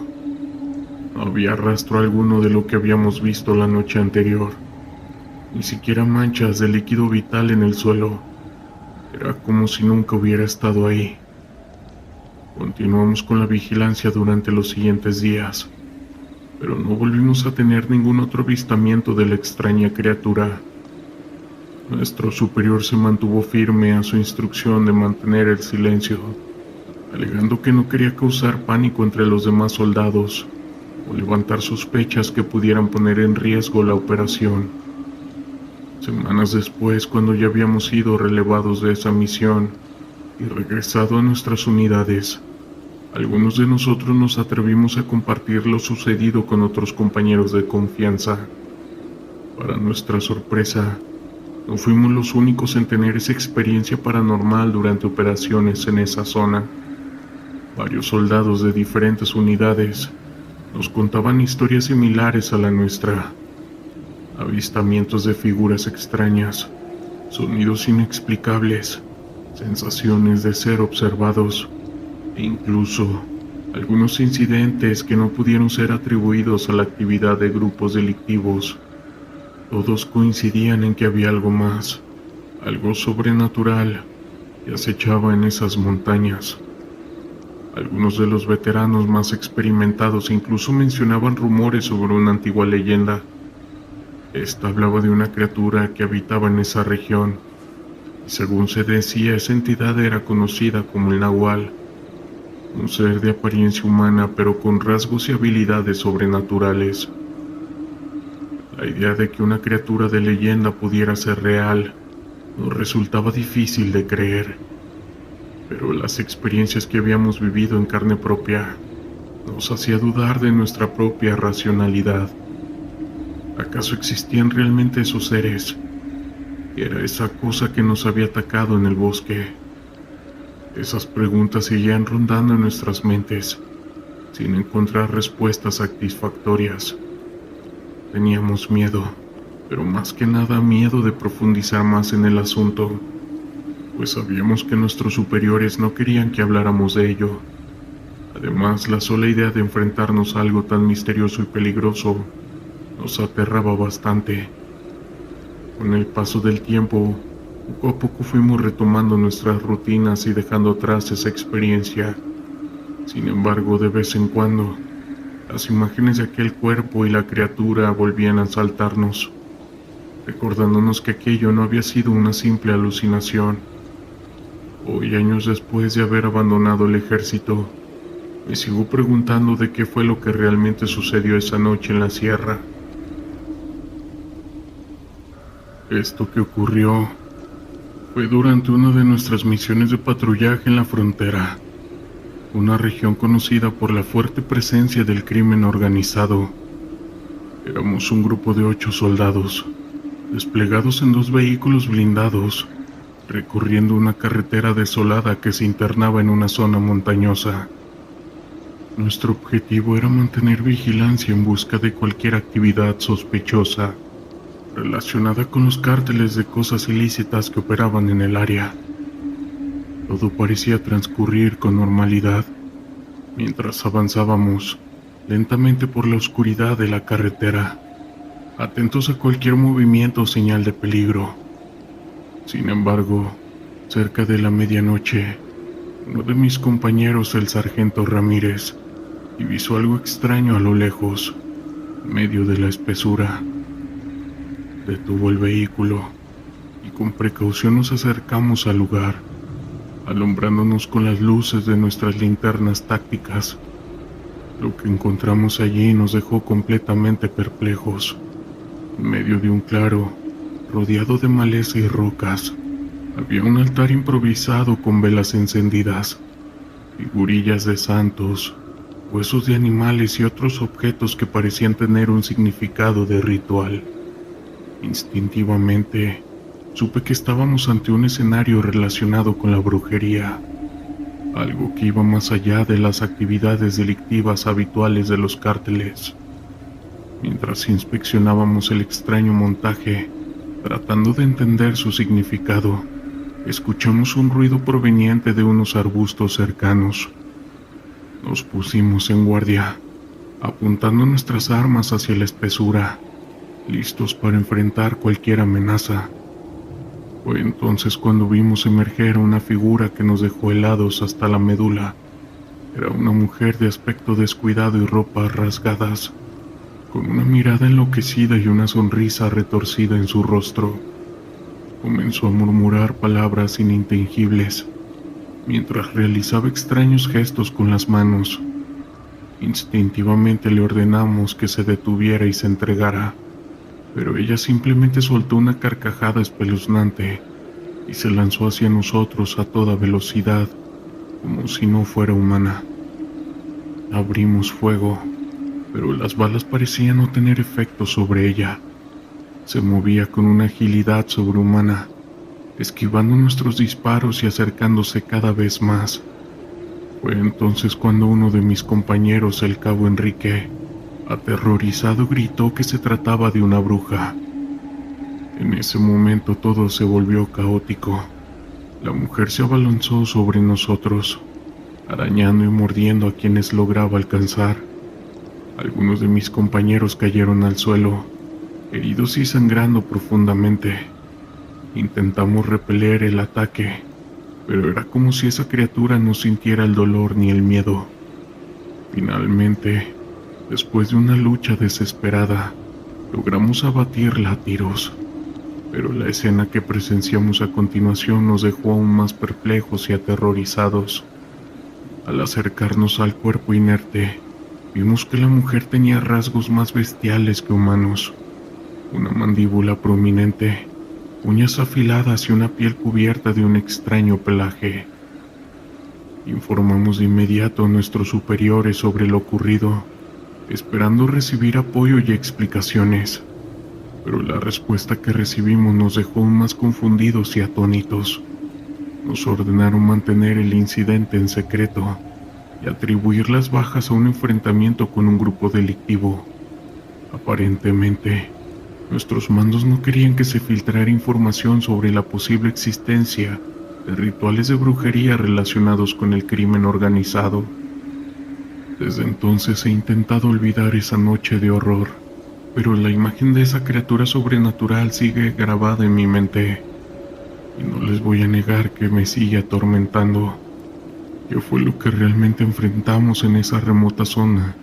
Speaker 1: No había rastro alguno de lo que habíamos visto la noche anterior, ni siquiera manchas de líquido vital en el suelo. Era como si nunca hubiera estado ahí. Continuamos con la vigilancia durante los siguientes días, pero no volvimos a tener ningún otro avistamiento de la extraña criatura. Nuestro superior se mantuvo firme a su instrucción de mantener el silencio, alegando que no quería causar pánico entre los demás soldados o levantar sospechas que pudieran poner en riesgo la operación. Semanas después, cuando ya habíamos sido relevados de esa misión y regresado a nuestras unidades, algunos de nosotros nos atrevimos a compartir lo sucedido con otros compañeros de confianza. Para nuestra sorpresa, no fuimos los únicos en tener esa experiencia paranormal durante operaciones en esa zona. Varios soldados de diferentes unidades nos contaban historias similares a la nuestra. Avistamientos de figuras extrañas, sonidos inexplicables, sensaciones de ser observados e incluso algunos incidentes que no pudieron ser atribuidos a la actividad de grupos delictivos. Todos coincidían en que había algo más, algo sobrenatural que acechaba en esas montañas. Algunos de los veteranos más experimentados incluso mencionaban rumores sobre una antigua leyenda. Esta hablaba de una criatura que habitaba en esa región, y según se decía, esa entidad era conocida como el Nahual, un ser de apariencia humana pero con rasgos y habilidades sobrenaturales. La idea de que una criatura de leyenda pudiera ser real nos resultaba difícil de creer, pero las experiencias que habíamos vivido en carne propia nos hacía dudar de nuestra propia racionalidad. ¿Acaso existían realmente esos seres? ¿Qué era esa cosa que nos había atacado en el bosque? Esas preguntas seguían rondando en nuestras mentes, sin encontrar respuestas satisfactorias. Teníamos miedo, pero más que nada miedo de profundizar más en el asunto, pues sabíamos que nuestros superiores no querían que habláramos de ello. Además, la sola idea de enfrentarnos a algo tan misterioso y peligroso nos aterraba bastante. Con el paso del tiempo, poco a poco fuimos retomando nuestras rutinas y dejando atrás esa experiencia. Sin embargo, de vez en cuando, las imágenes de aquel cuerpo y la criatura volvían a asaltarnos, recordándonos que aquello no había sido una simple alucinación. Hoy, años después de haber abandonado el ejército, me sigo preguntando de qué fue lo que realmente sucedió esa noche en la sierra. Esto que ocurrió fue durante una de nuestras misiones de patrullaje en la frontera. una región conocida por la fuerte presencia del crimen organizado. Éramos un grupo de 8 soldados, desplegados en 2 vehículos blindados, recorriendo una carretera desolada que se internaba en una zona montañosa. Nuestro objetivo era mantener vigilancia en busca de cualquier actividad sospechosa relacionada con los cárteles de cosas ilícitas que operaban en el área. Todo parecía transcurrir con normalidad mientras avanzábamos lentamente por la oscuridad de la carretera, atentos a cualquier movimiento o señal de peligro. Sin embargo, cerca de la medianoche, uno de mis compañeros, el sargento Ramírez, divisó algo extraño a lo lejos, en medio de la espesura. Detuvo el vehículo y con precaución nos acercamos al lugar, alumbrándonos con las luces de nuestras linternas tácticas. Lo que encontramos allí nos dejó completamente perplejos. En medio de un claro, rodeado de maleza y rocas, había un altar improvisado con velas encendidas, figurillas de santos, huesos de animales y otros objetos que parecían tener un significado de ritual. Instintivamente, supe que estábamos ante un escenario relacionado con la brujería, algo que iba más allá de las actividades delictivas habituales de los cárteles. Mientras inspeccionábamos el extraño montaje, tratando de entender su significado, escuchamos un ruido proveniente de unos arbustos cercanos. Nos pusimos en guardia, apuntando nuestras armas hacia la espesura, listos para enfrentar cualquier amenaza. Fue entonces cuando vimos emerger una figura que nos dejó helados hasta la médula. Era una mujer de aspecto descuidado y ropas rasgadas, con una mirada enloquecida y una sonrisa retorcida en su rostro. Comenzó a murmurar palabras inintengibles, mientras realizaba extraños gestos con las manos. Instintivamente le ordenamos que se detuviera y se entregara, pero ella simplemente soltó una carcajada espeluznante y se lanzó hacia nosotros a toda velocidad, como si no fuera humana. Abrimos fuego, pero las balas parecían no tener efecto sobre ella. Se movía con una agilidad sobrehumana, esquivando nuestros disparos y acercándose cada vez más. Fue entonces cuando uno de mis compañeros, el cabo Enrique, aterrorizado, gritó que se trataba de una bruja. En ese momento todo se volvió caótico. La mujer se abalanzó sobre nosotros, arañando y mordiendo a quienes lograba alcanzar. Algunos de mis compañeros cayeron al suelo, heridos y sangrando profundamente. Intentamos repeler el ataque, pero era como si esa criatura no sintiera el dolor ni el miedo. Finalmente, después de una lucha desesperada, logramos abatirla a tiros, pero la escena que presenciamos a continuación nos dejó aún más perplejos y aterrorizados. Al acercarnos al cuerpo inerte, vimos que la mujer tenía rasgos más bestiales que humanos: una mandíbula prominente, uñas afiladas y una piel cubierta de un extraño pelaje. Informamos de inmediato a nuestros superiores sobre lo ocurrido, esperando recibir apoyo y explicaciones, pero la respuesta que recibimos nos dejó aún más confundidos y atónitos. Nos ordenaron mantener el incidente en secreto y atribuir las bajas a un enfrentamiento con un grupo delictivo. Aparentemente, nuestros mandos no querían que se filtrara información sobre la posible existencia de rituales de brujería relacionados con el crimen organizado. Desde entonces he intentado olvidar esa noche de horror, pero la imagen de esa criatura sobrenatural sigue grabada en mi mente, y no les voy a negar que me sigue atormentando. ¿Qué fue lo que realmente enfrentamos en esa remota zona?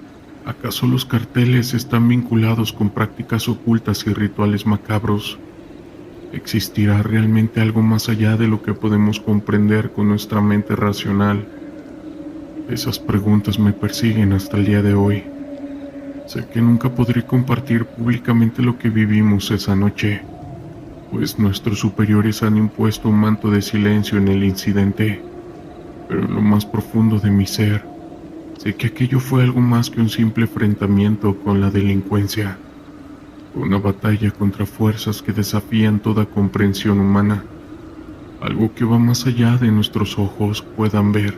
Speaker 1: ¿Acaso los carteles están vinculados con prácticas ocultas y rituales macabros? ¿Existirá realmente algo más allá de lo que podemos comprender con nuestra mente racional? Esas preguntas me persiguen hasta el día de hoy. Sé que nunca podré compartir públicamente lo que vivimos esa noche, pues nuestros superiores han impuesto un manto de silencio en el incidente, pero en lo más profundo de mi ser, sé que aquello fue algo más que un simple enfrentamiento con la delincuencia, una batalla contra fuerzas que desafían toda comprensión humana, algo que va más allá de nuestros ojos puedan ver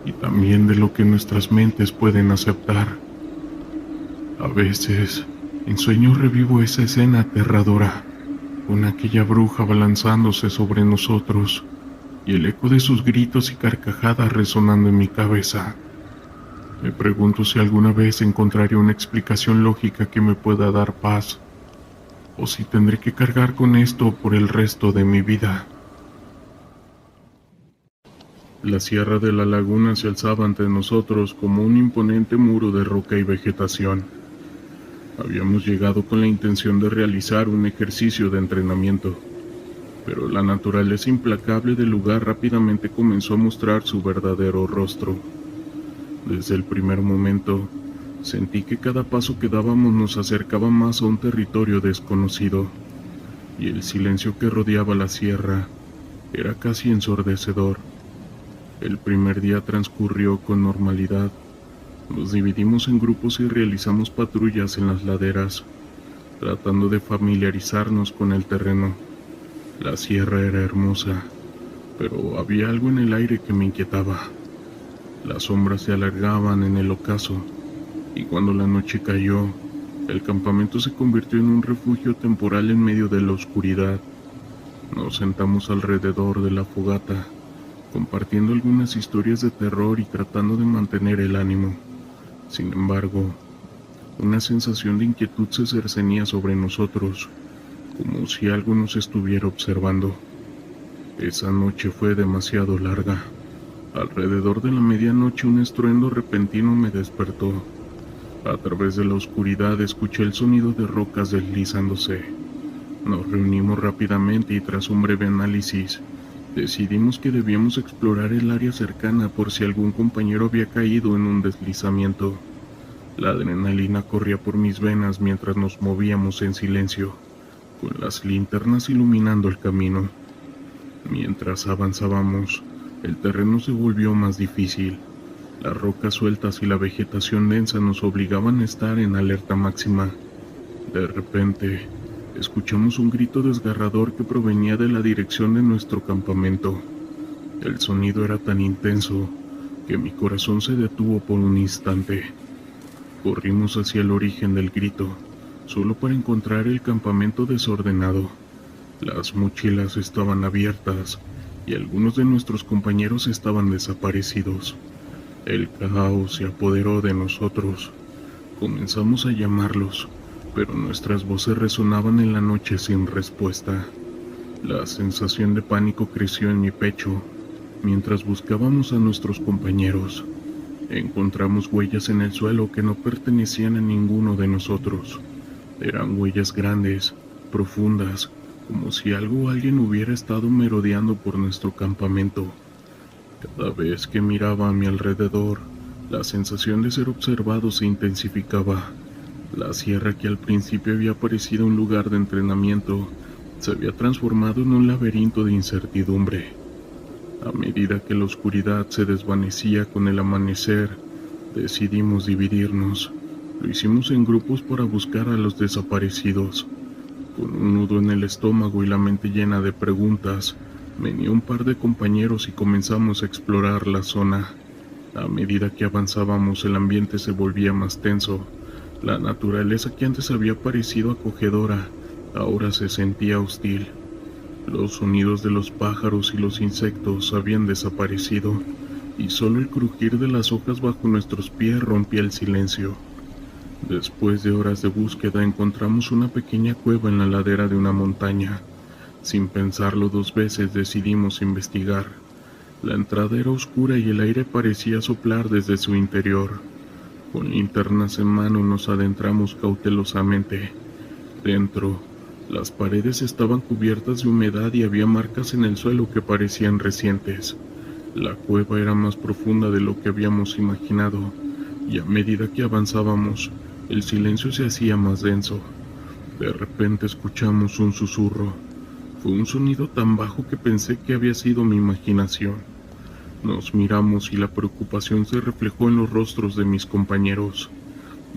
Speaker 1: y también de lo que nuestras mentes pueden aceptar. A veces, en sueños revivo esa escena aterradora, con aquella bruja balanzándose sobre nosotros y el eco de sus gritos y carcajadas resonando en mi cabeza. Me pregunto si alguna vez encontraré una explicación lógica que me pueda dar paz, o si tendré que cargar con esto por el resto de mi vida. La sierra de la laguna se alzaba ante nosotros como un imponente muro de roca y vegetación. Habíamos llegado con la intención de realizar un ejercicio de entrenamiento, pero la naturaleza implacable del lugar rápidamente comenzó a mostrar su verdadero rostro. Desde el primer momento, sentí que cada paso que dábamos nos acercaba más a un territorio desconocido, y el silencio que rodeaba la sierra era casi ensordecedor. El primer día transcurrió con normalidad. Nos dividimos en grupos y realizamos patrullas en las laderas, tratando de familiarizarnos con el terreno. La sierra era hermosa, pero había algo en el aire que me inquietaba. Las sombras se alargaban en el ocaso, y cuando la noche cayó, el campamento se convirtió en un refugio temporal en medio de la oscuridad. Nos sentamos alrededor de la fogata, compartiendo algunas historias de terror y tratando de mantener el ánimo. Sin embargo, una sensación de inquietud se cercenía sobre nosotros, como si algo nos estuviera observando. Esa noche fue demasiado larga. Alrededor de la medianoche un estruendo repentino me despertó. A través de la oscuridad escuché el sonido de rocas deslizándose. Nos reunimos rápidamente y tras un breve análisis, decidimos que debíamos explorar el área cercana por si algún compañero había caído en un deslizamiento. La adrenalina corría por mis venas mientras nos movíamos en silencio, con las linternas iluminando el camino. Mientras avanzábamos, el terreno se volvió más difícil. Las rocas sueltas y la vegetación densa nos obligaban a estar en alerta máxima. De repente, escuchamos un grito desgarrador que provenía de la dirección de nuestro campamento. El sonido era tan intenso que mi corazón se detuvo por un instante. Corrimos hacia el origen del grito, solo para encontrar el campamento desordenado. Las mochilas estaban abiertas y algunos de nuestros compañeros estaban desaparecidos. El caos se apoderó de nosotros. Comenzamos a llamarlos, pero nuestras voces resonaban en la noche sin respuesta. La sensación de pánico creció en mi pecho. Mientras buscábamos a nuestros compañeros, encontramos huellas en el suelo que no pertenecían a ninguno de nosotros. Eran huellas grandes, profundas, como si algo o alguien hubiera estado merodeando por nuestro campamento. Cada vez que miraba a mi alrededor, la sensación de ser observado se intensificaba. La sierra, que al principio había parecido un lugar de entrenamiento, se había transformado en un laberinto de incertidumbre. A medida que la oscuridad se desvanecía con el amanecer, decidimos dividirnos. Lo hicimos en grupos para buscar a los desaparecidos. Con un nudo en el estómago y la mente llena de preguntas, me uní a un par de compañeros y comenzamos a explorar la zona. A medida que avanzábamos, el ambiente se volvía más tenso. La naturaleza que antes había parecido acogedora, ahora se sentía hostil. Los sonidos de los pájaros y los insectos habían desaparecido, y solo el crujir de las hojas bajo nuestros pies rompía el silencio. Después de horas de búsqueda, encontramos una pequeña cueva en la ladera de una montaña. Sin pensarlo dos veces, decidimos investigar. La entrada era oscura y el aire parecía soplar desde su interior. Con linternas en mano nos adentramos cautelosamente. Dentro, las paredes estaban cubiertas de humedad y había marcas en el suelo que parecían recientes. La cueva era más profunda de lo que habíamos imaginado, y a medida que avanzábamos, el silencio se hacía más denso. De repente escuchamos un susurro. Fue un sonido tan bajo que pensé que había sido mi imaginación. Nos miramos y la preocupación se reflejó en los rostros de mis compañeros.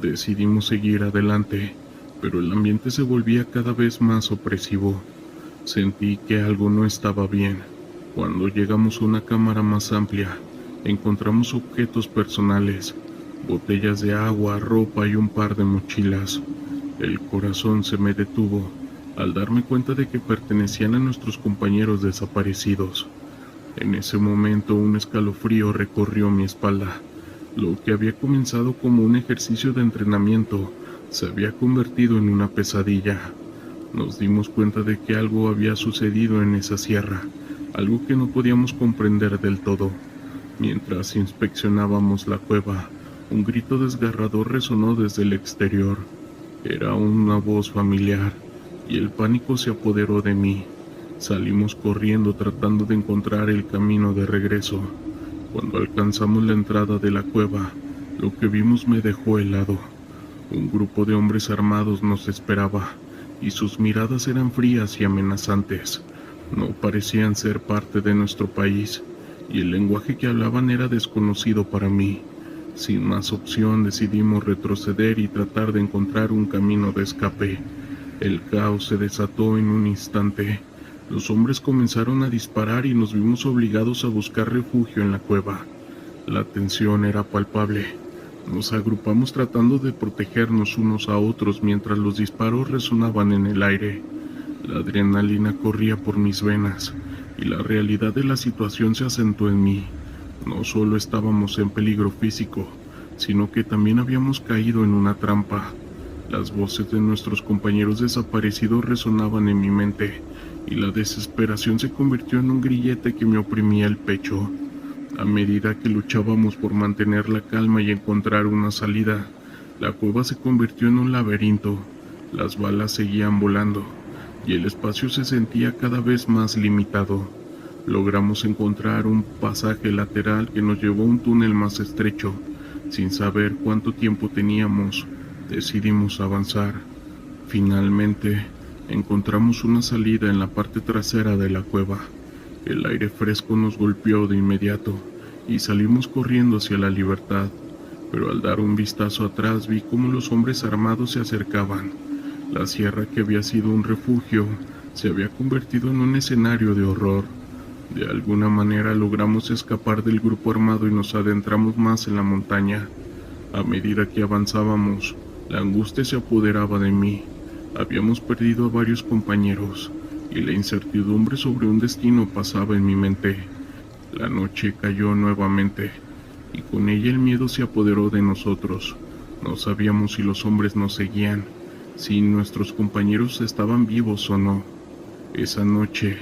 Speaker 1: Decidimos seguir adelante, pero el ambiente se volvía cada vez más opresivo. Sentí que algo no estaba bien. Cuando llegamos a una cámara más amplia, encontramos objetos personales, botellas de agua, ropa y un par de mochilas. El corazón se me detuvo al darme cuenta de que pertenecían a nuestros compañeros desaparecidos. En ese momento un escalofrío recorrió mi espalda. Lo que había comenzado como un ejercicio de entrenamiento se había convertido en una pesadilla. Nos dimos cuenta de que algo había sucedido en esa sierra, algo que no podíamos comprender del todo. Mientras inspeccionábamos la cueva, un grito desgarrador resonó desde el exterior. Era una voz familiar, y el pánico se apoderó de mí. Salimos corriendo tratando de encontrar el camino de regreso. Cuando alcanzamos la entrada de la cueva, lo que vimos me dejó helado. Un grupo de hombres armados nos esperaba, y sus miradas eran frías y amenazantes. No parecían ser parte de nuestro país, y el lenguaje que hablaban era desconocido para mí. Sin más opción decidimos retroceder y tratar de encontrar un camino de escape. El caos se desató en un instante. Los hombres comenzaron a disparar y nos vimos obligados a buscar refugio en la cueva. La tensión era palpable. Nos agrupamos tratando de protegernos unos a otros mientras los disparos resonaban en el aire. La adrenalina corría por mis venas y la realidad de la situación se acentuó en mí. No solo estábamos en peligro físico, sino que también habíamos caído en una trampa. Las voces de nuestros compañeros desaparecidos resonaban en mi mente, y la desesperación se convirtió en un grillete que me oprimía el pecho. A medida que luchábamos por mantener la calma y encontrar una salida, la cueva se convirtió en un laberinto. Las balas seguían volando, y el espacio se sentía cada vez más limitado. Logramos encontrar un pasaje lateral que nos llevó a un túnel más estrecho. Sin saber cuánto tiempo teníamos, decidimos avanzar. Finalmente, encontramos una salida en la parte trasera de la cueva. El aire fresco nos golpeó de inmediato y salimos corriendo hacia la libertad. Pero al dar un vistazo atrás vi cómo los hombres armados se acercaban. La sierra, que había sido un refugio, se había convertido en un escenario de horror. De alguna manera logramos escapar del grupo armado y nos adentramos más en la montaña. A medida que avanzábamos, la angustia se apoderaba de mí. Habíamos perdido a varios compañeros, y la incertidumbre sobre un destino pasaba en mi mente. La noche cayó nuevamente, y con ella el miedo se apoderó de nosotros. No sabíamos si los hombres nos seguían, si nuestros compañeros estaban vivos o no. Esa noche,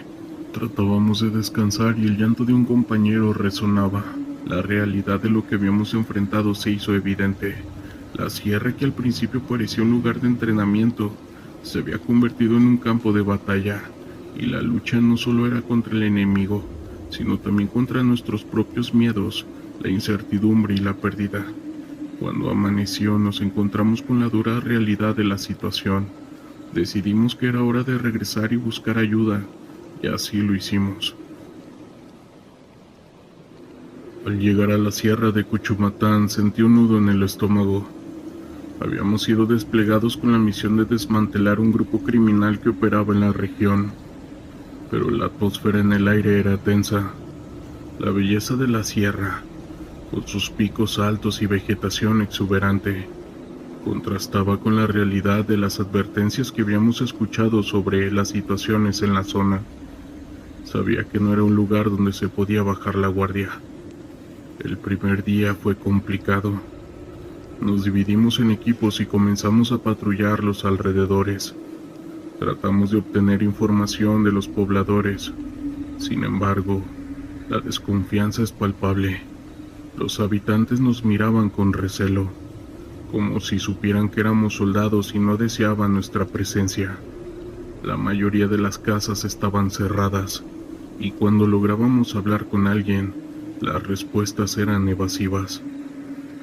Speaker 1: tratábamos de descansar y el llanto de un compañero resonaba. La realidad de lo que habíamos enfrentado se hizo evidente. La sierra, que al principio parecía un lugar de entrenamiento, se había convertido en un campo de batalla, y la lucha no solo era contra el enemigo, sino también contra nuestros propios miedos, la incertidumbre y la pérdida. Cuando amaneció nos encontramos con la dura realidad de la situación. Decidimos que era hora de regresar y buscar ayuda, y así lo hicimos. Al llegar a la sierra de Cuchumatán sentí un nudo en el estómago. Habíamos sido desplegados con la misión de desmantelar un grupo criminal que operaba en la región, pero la atmósfera en el aire era tensa. La belleza de la sierra, con sus picos altos y vegetación exuberante, contrastaba con la realidad de las advertencias que habíamos escuchado sobre las situaciones en la zona. Sabía que no era un lugar donde se podía bajar la guardia. El primer día fue complicado. Nos dividimos en equipos y comenzamos a patrullar los alrededores. Tratamos de obtener información de los pobladores. Sin embargo, la desconfianza es palpable. Los habitantes nos miraban con recelo, como si supieran que éramos soldados y no deseaban nuestra presencia. La mayoría de las casas estaban cerradas, y cuando lográbamos hablar con alguien, las respuestas eran evasivas.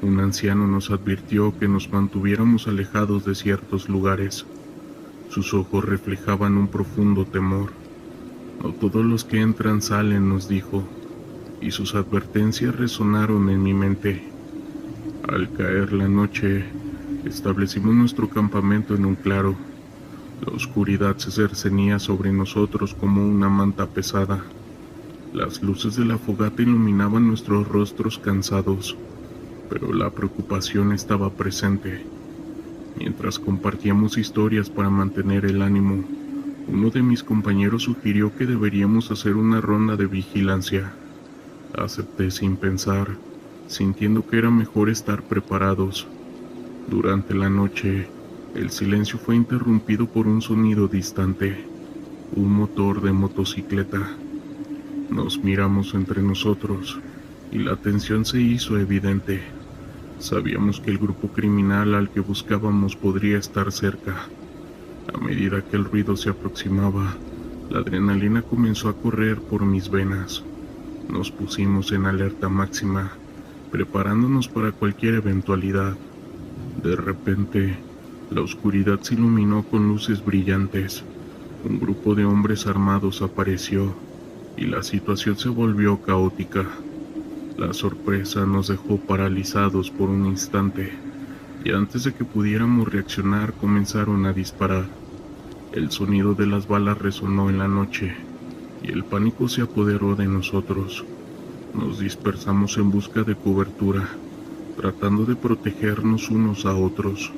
Speaker 1: Un anciano nos advirtió que nos mantuviéramos alejados de ciertos lugares. Sus ojos reflejaban un profundo temor. No todos los que entran salen, nos dijo. y sus advertencias resonaron en mi mente. Al caer la noche, establecimos nuestro campamento en un claro. La oscuridad se cernía sobre nosotros como una manta pesada. Las luces de la fogata iluminaban nuestros rostros cansados, pero la preocupación estaba presente. Mientras compartíamos historias para mantener el ánimo, uno de mis compañeros sugirió que deberíamos hacer una ronda de vigilancia. Acepté sin pensar, sintiendo que era mejor estar preparados. Durante la noche, el silencio fue interrumpido por un sonido distante, un motor de motocicleta. Nos miramos entre nosotros y la tensión se hizo evidente. Sabíamos que el grupo criminal al que buscábamos podría estar cerca. A medida que el ruido se aproximaba, la adrenalina comenzó a correr por mis venas. Nos pusimos en alerta máxima, preparándonos para cualquier eventualidad. De repente, la oscuridad se iluminó con luces brillantes. Un grupo de hombres armados apareció y la situación se volvió caótica. La sorpresa nos dejó paralizados por un instante, y antes de que pudiéramos reaccionar comenzaron a disparar. El sonido de las balas resonó en la noche, y el pánico se apoderó de nosotros. Nos dispersamos en busca de cobertura, tratando de protegernos unos a otros.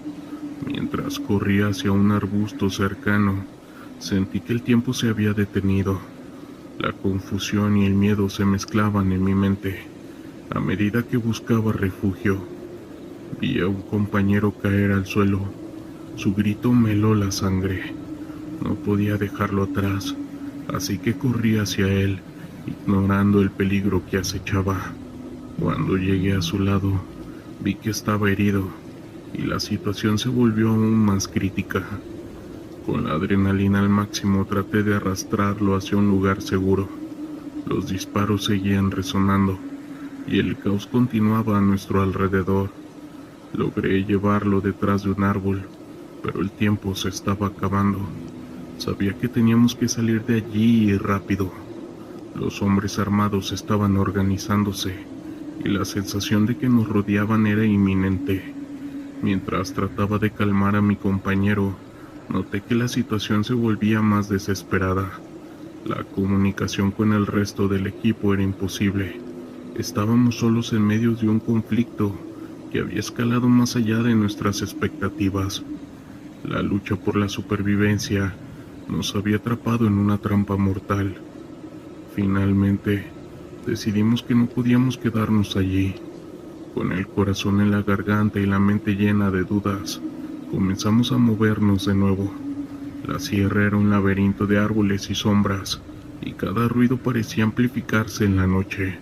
Speaker 1: Mientras corría hacia un arbusto cercano, sentí que el tiempo se había detenido. La confusión y el miedo se mezclaban en mi mente. A medida que buscaba refugio, vi a un compañero caer al suelo. Su grito me heló la sangre. No podía dejarlo atrás, así que corrí hacia él, ignorando el peligro que acechaba. Cuando llegué a su lado, vi que estaba herido, y la situación se volvió aún más crítica. Con la adrenalina al máximo traté de arrastrarlo hacia un lugar seguro. Los disparos seguían resonando, y el caos continuaba a nuestro alrededor. Logré llevarlo detrás de un árbol, pero el tiempo se estaba acabando. Sabía que teníamos que salir de allí y rápido. Los hombres armados estaban organizándose, y la sensación de que nos rodeaban era inminente. Mientras trataba de calmar a mi compañero, noté que la situación se volvía más desesperada. La comunicación con el resto del equipo era imposible. Estábamos solos en medio de un conflicto que había escalado más allá de nuestras expectativas. La lucha por la supervivencia nos había atrapado en una trampa mortal. Finalmente, decidimos que no podíamos quedarnos allí. Con el corazón en la garganta y la mente llena de dudas, comenzamos a movernos de nuevo. La sierra era un laberinto de árboles y sombras, y cada ruido parecía amplificarse en la noche.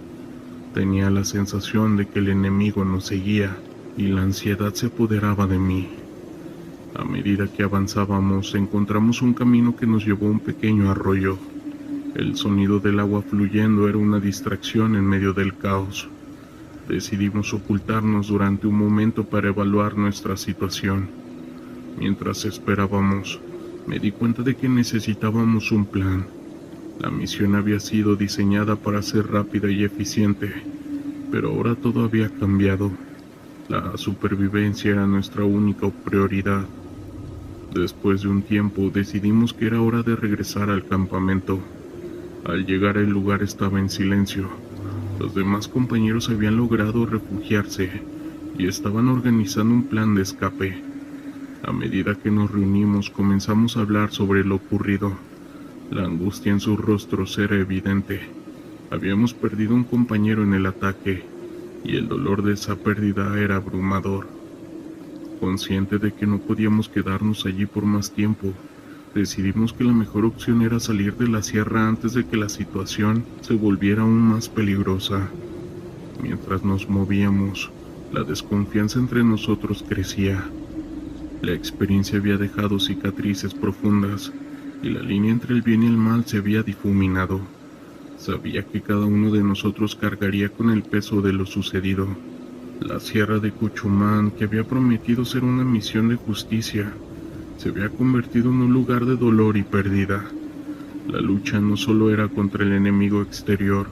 Speaker 1: Tenía la sensación de que el enemigo nos seguía, y la ansiedad se apoderaba de mí. A medida que avanzábamos, encontramos un camino que nos llevó a un pequeño arroyo. El sonido del agua fluyendo era una distracción en medio del caos. Decidimos ocultarnos durante un momento para evaluar nuestra situación. Mientras esperábamos, me di cuenta de que necesitábamos un plan. La misión había sido diseñada para ser rápida y eficiente, pero ahora todo había cambiado. La supervivencia era nuestra única prioridad. Después de un tiempo, decidimos que era hora de regresar al campamento. Al llegar, el lugar estaba en silencio. Los demás compañeros habían logrado refugiarse y estaban organizando un plan de escape. A medida que nos reunimos, comenzamos a hablar sobre lo ocurrido. La angustia en sus rostros era evidente. Habíamos perdido un compañero en el ataque, y el dolor de esa pérdida era abrumador. Consciente de que no podíamos quedarnos allí por más tiempo, decidimos que la mejor opción era salir de la sierra antes de que la situación se volviera aún más peligrosa. Mientras nos movíamos, la desconfianza entre nosotros crecía. La experiencia había dejado cicatrices profundas, y la línea entre el bien y el mal se había difuminado. Sabía que cada uno de nosotros cargaría con el peso de lo sucedido. La sierra de Cuchumán, que había prometido ser una misión de justicia, se había convertido en un lugar de dolor y pérdida. La lucha no solo era contra el enemigo exterior,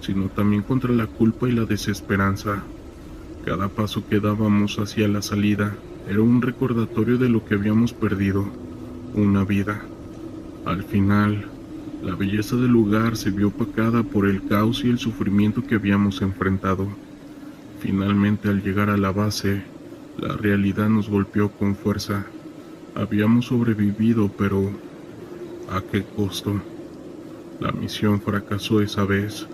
Speaker 1: sino también contra la culpa y la desesperanza. Cada paso que dábamos hacia la salida era un recordatorio de lo que habíamos perdido, una vida. Al final, la belleza del lugar se vio opacada por el caos y el sufrimiento que habíamos enfrentado. Finalmente, al llegar a la base, la realidad nos golpeó con fuerza. Habíamos sobrevivido, pero ¿a qué costo? La misión fracasó esa vez,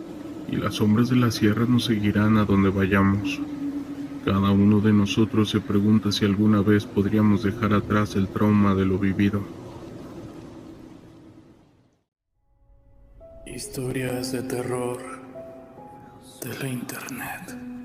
Speaker 1: y las sombras de la sierra nos seguirán a donde vayamos. Cada uno de nosotros se pregunta si alguna vez podríamos dejar atrás el trauma de lo vivido.
Speaker 2: Historias de terror de la internet.